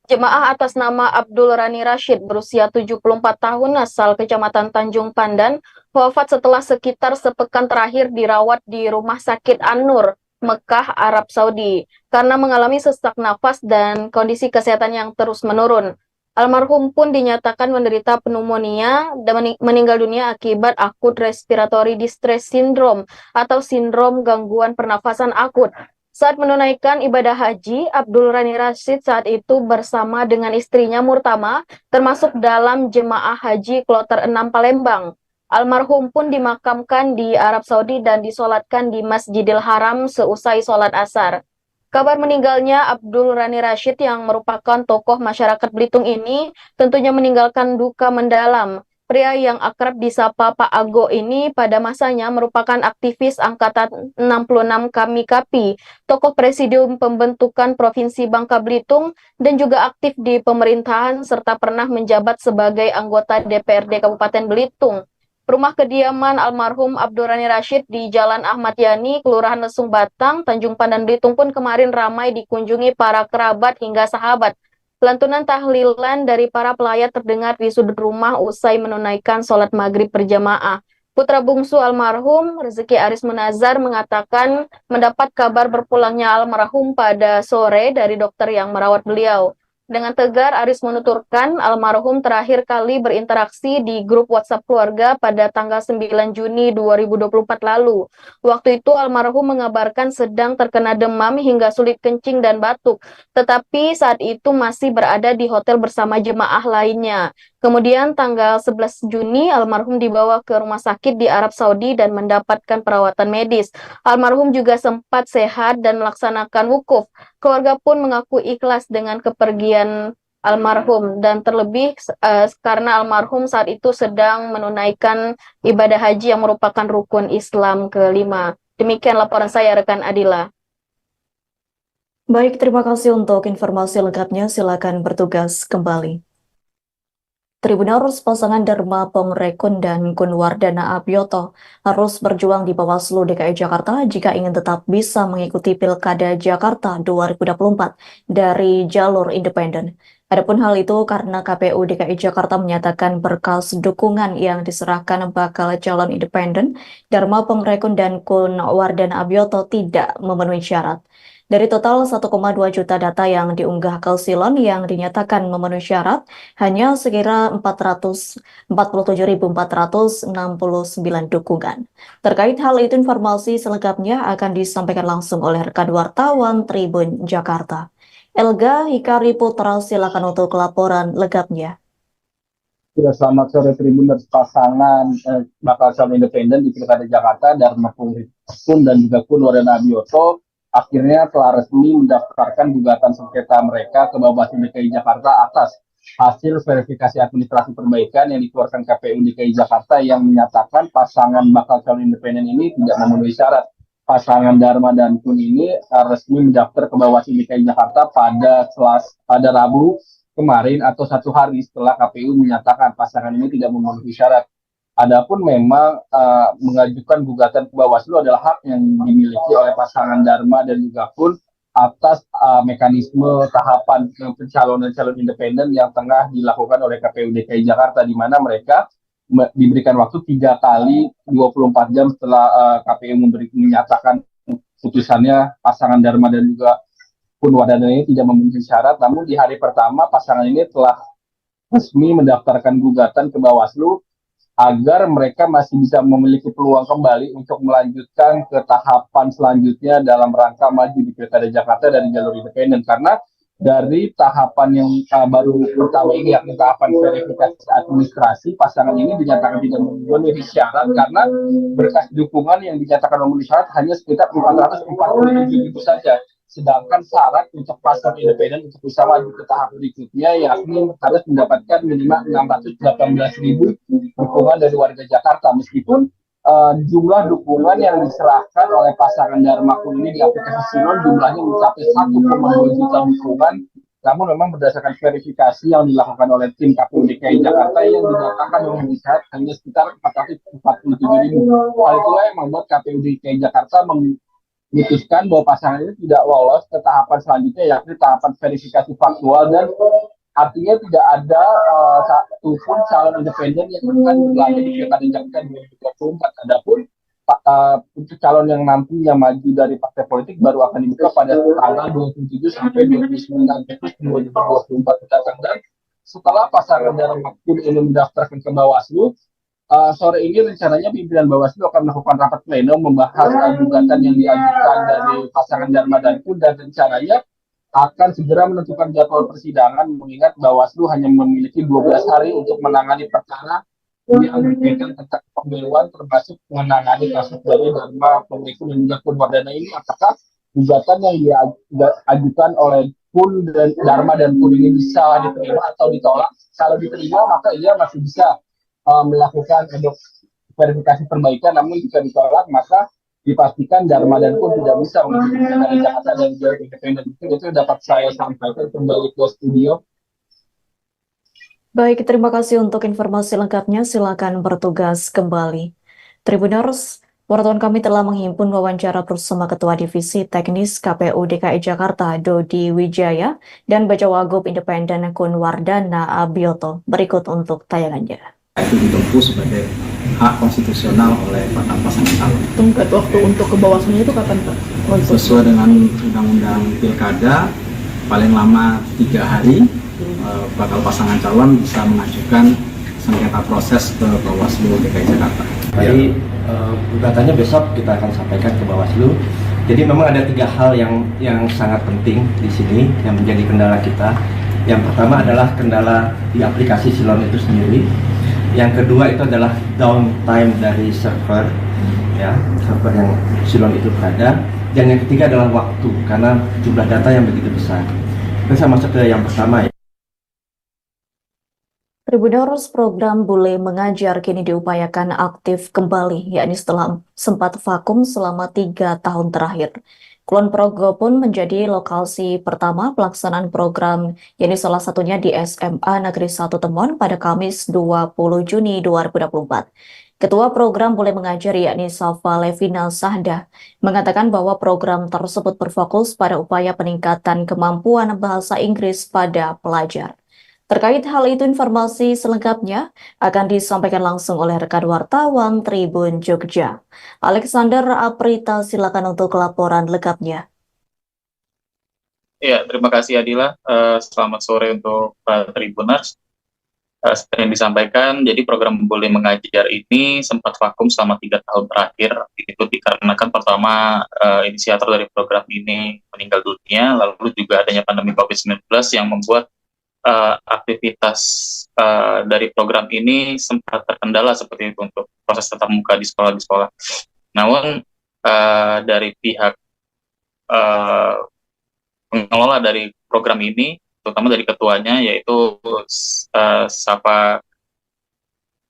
Jemaah atas nama Abdul Rani Rashid berusia 74 tahun asal Kecamatan Tanjung Pandan wafat setelah sekitar sepekan terakhir dirawat di Rumah Sakit An-Nur, Mekah, Arab Saudi karena mengalami sesak nafas dan kondisi kesehatan yang terus menurun. Almarhum pun dinyatakan menderita pneumonia dan meninggal dunia akibat akut respiratory distress syndrome atau sindrom gangguan pernafasan akut. Saat menunaikan ibadah haji, Abdul Rani Rashid saat itu bersama dengan istrinya Murtama termasuk dalam jemaah haji Kloter 6 Palembang. Almarhum pun dimakamkan di Arab Saudi dan disolatkan di Masjidil Haram seusai solat asar. Kabar meninggalnya Abdul Rani Rashid yang merupakan tokoh masyarakat Belitung ini tentunya meninggalkan duka mendalam. Pria yang akrab disapa Pak Ago ini pada masanya merupakan aktivis Angkatan 66 KMIKAPI, tokoh presidium pembentukan Provinsi Bangka Belitung, dan juga aktif di pemerintahan serta pernah menjabat sebagai anggota DPRD Kabupaten Belitung. Rumah kediaman almarhum Abdul Rani Rashid di Jalan Ahmad Yani, Kelurahan Lesung Batang, Tanjung Pandan Belitung pun kemarin ramai dikunjungi para kerabat hingga sahabat. Lantunan tahlilan dari para pelayat terdengar di sudut rumah usai menunaikan sholat maghrib berjamaah. Putra bungsu almarhum, Rezeki Aris Munazar, mengatakan mendapat kabar berpulangnya almarhum pada sore dari dokter yang merawat beliau. Dengan tegar, Aris menuturkan almarhum terakhir kali berinteraksi di grup WhatsApp keluarga pada tanggal 9 Juni 2024 lalu. Waktu itu almarhum mengabarkan sedang terkena demam hingga sulit kencing dan batuk, tetapi saat itu masih berada di hotel bersama jemaah lainnya. Kemudian tanggal 11 Juni almarhum dibawa ke rumah sakit di Arab Saudi dan mendapatkan perawatan medis. Almarhum juga sempat sehat dan melaksanakan wukuf. Keluarga pun mengaku ikhlas dengan kepergian almarhum dan terlebih karena almarhum saat itu sedang menunaikan ibadah haji yang merupakan rukun Islam kelima. Demikian laporan saya rekan Adila. Baik, terima kasih untuk informasi lengkapnya. Silakan bertugas kembali. Tribunarus pasangan Dharma Pongrekun dan Kunwardana Abioto harus berjuang di Bawaslu DKI Jakarta jika ingin tetap bisa mengikuti Pilkada Jakarta 2024 dari jalur independen. Adapun hal itu karena KPU DKI Jakarta menyatakan berkas dukungan yang diserahkan bakal calon independen Dharma Pongrekun dan Kunwardana Abioto tidak memenuhi syarat. Dari total 1,2 juta data yang diunggah ke Silon yang dinyatakan memenuhi syarat, hanya sekira 447.469 dukungan. Terkait hal itu, informasi selengkapnya akan disampaikan langsung oleh rekan wartawan Tribun Jakarta. Elga Hikari Putra, silakan untuk laporan lengkapnya. Selamat sore Tribuners, pasangan bakal calon independen di Pilkada Jakarta Dharma Pongrekun dan juga Kunwardana Abioto akhirnya telah resmi mendaftarkan gugatan sengketa mereka ke Bawaslu DKI Jakarta atas hasil verifikasi administrasi perbaikan yang dikeluarkan KPU DKI Jakarta yang menyatakan pasangan bakal calon independen ini tidak memenuhi syarat. Pasangan Dharma dan Kun ini resmi mendaftar ke Bawaslu DKI Jakarta pada Rabu kemarin atau 1 hari setelah KPU menyatakan pasangan ini tidak memenuhi syarat. Adapun memang mengajukan gugatan ke Bawaslu adalah hak yang dimiliki oleh pasangan Dharma dan juga Kun atas mekanisme tahapan pencalonan calon independen yang tengah dilakukan oleh KPU DKI Jakarta, di mana mereka diberikan waktu 3 kali 24 jam setelah KPU menyatakan putusannya pasangan Dharma dan juga Kunwardana ini tidak memenuhi syarat. Namun di hari pertama pasangan ini telah resmi mendaftarkan gugatan ke Bawaslu agar mereka masih bisa memiliki peluang kembali untuk melanjutkan ke tahapan selanjutnya dalam rangka maju di Pilkada Jakarta dari jalur independen. Karena dari tahapan yang baru pertama ini, yakni tahapan verifikasi administrasi, pasangan ini dinyatakan tidak memenuhi syarat karena berkas dukungan yang dinyatakan memenuhi syarat hanya sekitar 447.000 saja. Sedangkan syarat untuk pasangan independen untuk bisa maju ke tahap berikutnya yakni harus mendapatkan minimal 618.000 dukungan dari warga Jakarta. Meskipun jumlah dukungan yang diserahkan oleh pasangan Dharma Kun ini di aplikasi Silon jumlahnya mencapai 1,2 juta dukungan, namun memang berdasarkan verifikasi yang dilakukan oleh tim KPU DKI Jakarta yang dinyatakan memenuhi syarat hanya sekitar 447.000. Hal itulah yang membuat KPU DKI Jakarta memutuskan bahwa pasangan ini tidak lolos ke tahapan selanjutnya, yakni tahapan verifikasi faktual, dan artinya tidak ada satupun calon independen yang akan berlaga di Pilkada Jakarta 2024. Adapun untuk calon yang nantinya maju dari partai politik baru akan dibuka pada tanggal 27 sampai 29 Agustus 2024 mendatang. Dan setelah pasangan Dharma Mahfud ini mendaftarkan ke Bawaslu, sore ini rencananya pimpinan Bawaslu akan melakukan rapat pleno membahas gugatan yang diajukan dari pasangan Dharma dan Kun, dan rencananya akan segera menentukan jadwal persidangan, mengingat Bawaslu hanya memiliki 12 hari untuk menangani perkara yang berkaitan tentang pemiluan, termasuk menangani kasus dari Dharma Pengikut dan juga Kun Wardana ini. Apakah gugatan yang diajukan oleh Kun dan Dharma dan Kun ini bisa diterima atau ditolak? Kalau diterima, maka ia masih bisa melakukan verifikasi perbaikan, namun jika ditolak maka dipastikan Dharma dan Kun tidak bisa mengikuti dari Jakarta dan jalur independen. Itu dapat saya sampaikan. Kembali ke studio. Baik, terima kasih untuk informasi lengkapnya. Silakan bertugas kembali. Tribuners, wartawan kami telah menghimpun wawancara bersama Ketua Divisi Teknis KPU DKI Jakarta, Dodi Wijaya, dan Bajawagub Independen Kun Wardana Abioto. Berikut untuk tayangannya. Itu ditempuh sebagai hak konstitusional oleh pasangan calon. Tenggat waktu untuk ke Bawaslu itu kapan, Pak? Sesuai dengan Undang-Undang Pilkada, paling lama 3 hari bakal pasangan calon bisa mengajukan sengketa proses ke Bawaslu DKI Jakarta. Jadi gugatannya besok kita akan sampaikan ke Bawaslu. Jadi memang ada 3 hal yang sangat penting di sini yang menjadi kendala kita. Yang pertama adalah kendala di aplikasi Silon itu sendiri. Yang kedua itu adalah downtime dari server, ya, server yang Silon itu berada. Dan yang ketiga adalah waktu, karena jumlah data yang begitu besar. Saya masuk ke yang pertama, ya. Tribuners, program Bule Mengajar kini diupayakan aktif kembali, yakni setelah sempat vakum selama 3 tahun terakhir. Kulon Progo pun menjadi lokasi pertama pelaksanaan program, yakni salah satunya di SMA Negeri 1 Temon pada Kamis 20 Juni 2024. Ketua program Bule Mengajar yakni Safa Levina Sahda mengatakan bahwa program tersebut berfokus pada upaya peningkatan kemampuan bahasa Inggris pada pelajar. Terkait hal itu, informasi selengkapnya akan disampaikan langsung oleh rekan wartawan Tribun Jogja. Alexander Aprita, silakan untuk laporan lengkapnya. Ya, terima kasih Adila. Selamat sore untuk para Tribuners. Seperti yang disampaikan, jadi program Bule Mengajar ini sempat vakum selama 3 tahun terakhir. Itu dikarenakan pertama inisiator dari program ini meninggal dunia, lalu juga adanya pandemi COVID-19 yang membuat aktivitas dari program ini sempat terkendala seperti itu untuk proses tatap muka di sekolah. Namun dari pihak pengelola dari program ini, terutama dari ketuanya yaitu Safa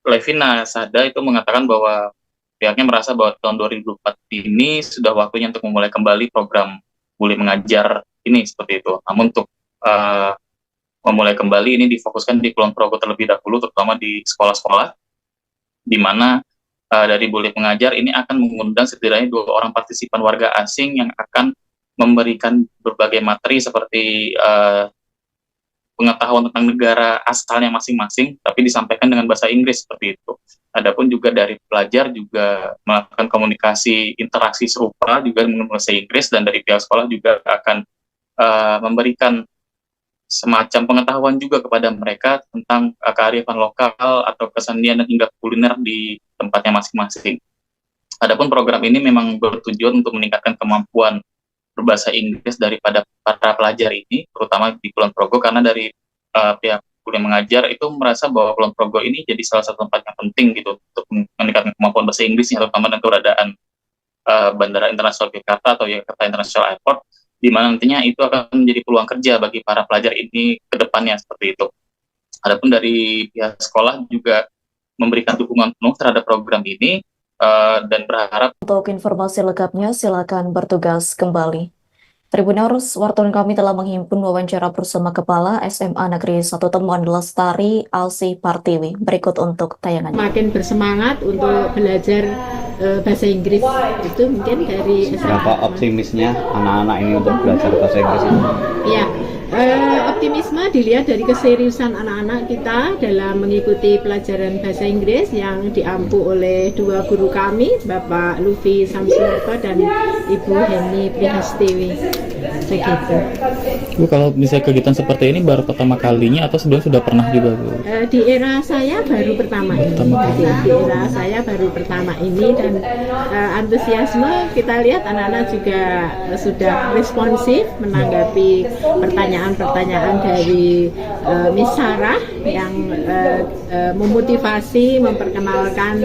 Levina Sada, itu mengatakan bahwa pihaknya merasa bahwa tahun 2024 ini sudah waktunya untuk memulai kembali program Bule Mengajar ini seperti itu. Namun untuk memulai kembali ini difokuskan di Kulon Progo terlebih dahulu, terutama di sekolah-sekolah, di mana dari Bule Mengajar ini akan mengundang setidaknya 2 orang partisipan warga asing yang akan memberikan berbagai materi seperti pengetahuan tentang negara asalnya masing-masing, tapi disampaikan dengan bahasa Inggris seperti itu. Adapun juga dari pelajar juga melakukan komunikasi interaksi serupa juga menggunakan bahasa Inggris, dan dari pihak sekolah juga akan memberikan semacam pengetahuan juga kepada mereka tentang kearifan lokal atau kesenian dan hingga kuliner di tempatnya masing-masing. Adapun program ini memang bertujuan untuk meningkatkan kemampuan berbahasa Inggris daripada para pelajar ini, terutama di Kulon Progo, karena dari pihak Bule Mengajar itu merasa bahwa Kulon Progo ini jadi salah satu tempat yang penting gitu untuk meningkatkan kemampuan bahasa Inggrisnya, terutama dengan keberadaan Bandara Internasional Jakarta atau Jakarta International Airport, di mana nantinya itu akan menjadi peluang kerja bagi para pelajar ini ke depannya seperti itu. Adapun dari pihak sekolah juga memberikan dukungan penuh terhadap program ini dan berharap. Untuk informasi lengkapnya silakan bertugas kembali. Tribuners, wartawan kami telah menghimpun wawancara bersama Kepala SMA Negeri 1 Temon Lestari Alsi Partiwi. Berikut untuk tayangannya. Makin bersemangat untuk belajar bahasa Inggris. Itu mungkin dari SMA. Berapa optimisnya anak-anak ini untuk belajar bahasa Inggris itu? Iya, optimisme dilihat dari keseriusan anak-anak kita dalam mengikuti pelajaran bahasa Inggris yang diampu oleh dua guru kami, Bapak Lufi Samsiarto dan Ibu Heni Prihastiwi. Begitu. Bu, kalau misalnya kegiatan seperti ini baru pertama kalinya atau sebelumnya sudah pernah juga, Bu? Di era saya baru pertama ini. Di era saya baru pertama ini, dan antusiasme kita lihat anak-anak juga sudah responsif menanggapi pertanyaan-pertanyaan dari Miss Sarah yang memotivasi, memperkenalkan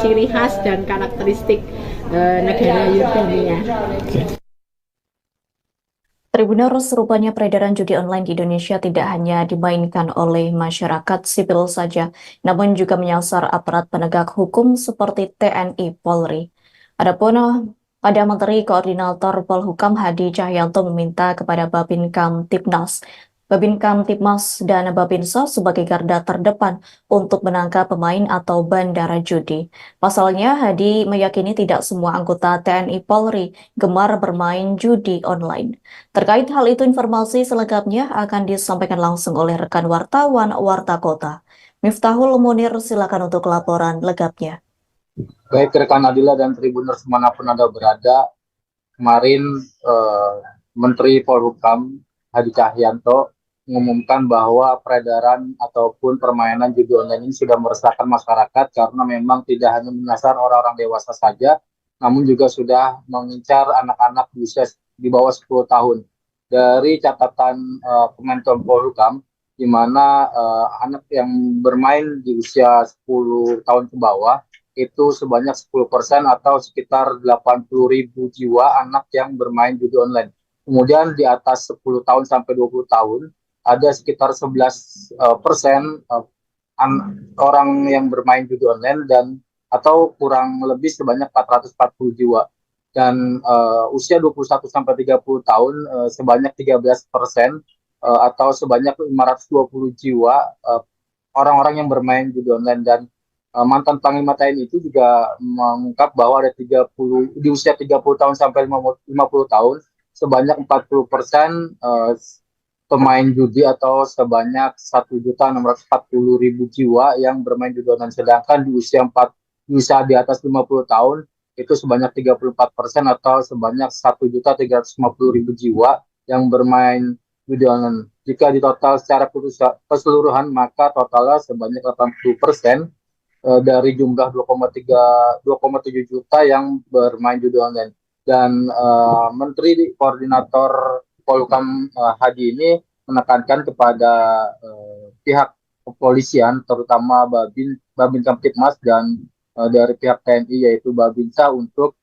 ciri khas dan karakteristik negara Yordania. Tribuners, rupanya peredaran judi online di Indonesia tidak hanya dimainkan oleh masyarakat sipil saja, namun juga menyasar aparat penegak hukum seperti TNI Polri. Adapun pada Menteri Koordinator Polhukam Hadi Cahyanto meminta kepada Babin Kamtibmas dan Babinsa sebagai garda terdepan untuk menangkap pemain atau bandara judi. Pasalnya, Hadi meyakini tidak semua anggota TNI Polri gemar bermain judi online. Terkait hal itu, informasi selengkapnya akan disampaikan langsung oleh rekan wartawan Warta Kota. Miftahul Munir, silakan untuk laporan lengkapnya. Baik rekan Adila dan Tribuners manapun Anda berada, kemarin Menteri Polhukam Hadi Cahyanto mengumumkan bahwa peredaran ataupun permainan judi online ini sudah meresahkan masyarakat karena memang tidak hanya menyasar orang-orang dewasa saja, namun juga sudah mengincar anak-anak di usia di bawah 10 tahun. Dari catatan Kementerian Polhukam, di mana anak yang bermain di usia 10 tahun ke bawah itu sebanyak 10% atau sekitar 80.000 jiwa anak yang bermain judi online. Kemudian di atas 10 tahun sampai 20 tahun, ada sekitar 11% orang yang bermain judi online dan atau kurang lebih sebanyak 440 jiwa. Dan usia 21 sampai 30 tahun sebanyak 13% atau sebanyak 520 jiwa orang-orang yang bermain judi online. Dan mantan Panglima TNI itu juga mengungkap bahwa ada 30 di usia 30 tahun sampai 50 tahun sebanyak 40% pemain judi atau sebanyak 1.640.000 jiwa yang bermain judi online, sedangkan di usia di atas 50 tahun itu sebanyak 34% atau sebanyak 1.350.000 jiwa yang bermain judi online. Jika ditotal secara keseluruhan maka totalnya sebanyak 80% dari jumlah 2,7 juta yang bermain judi online. Dan Menteri Koordinator Polhukam Hadi ini menekankan kepada pihak kepolisian, terutama Babin Kamtibmas dan dari pihak TNI yaitu Babinsa untuk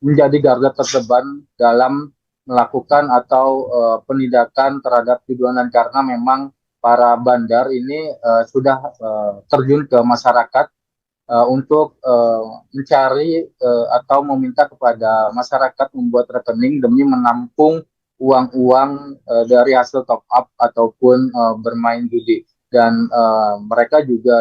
menjadi garda terdepan dalam melakukan atau penindakan terhadap judi online, karena memang para bandar ini sudah terjun ke masyarakat untuk mencari atau meminta kepada masyarakat membuat rekening demi menampung uang-uang dari hasil top up ataupun bermain judi. Dan mereka juga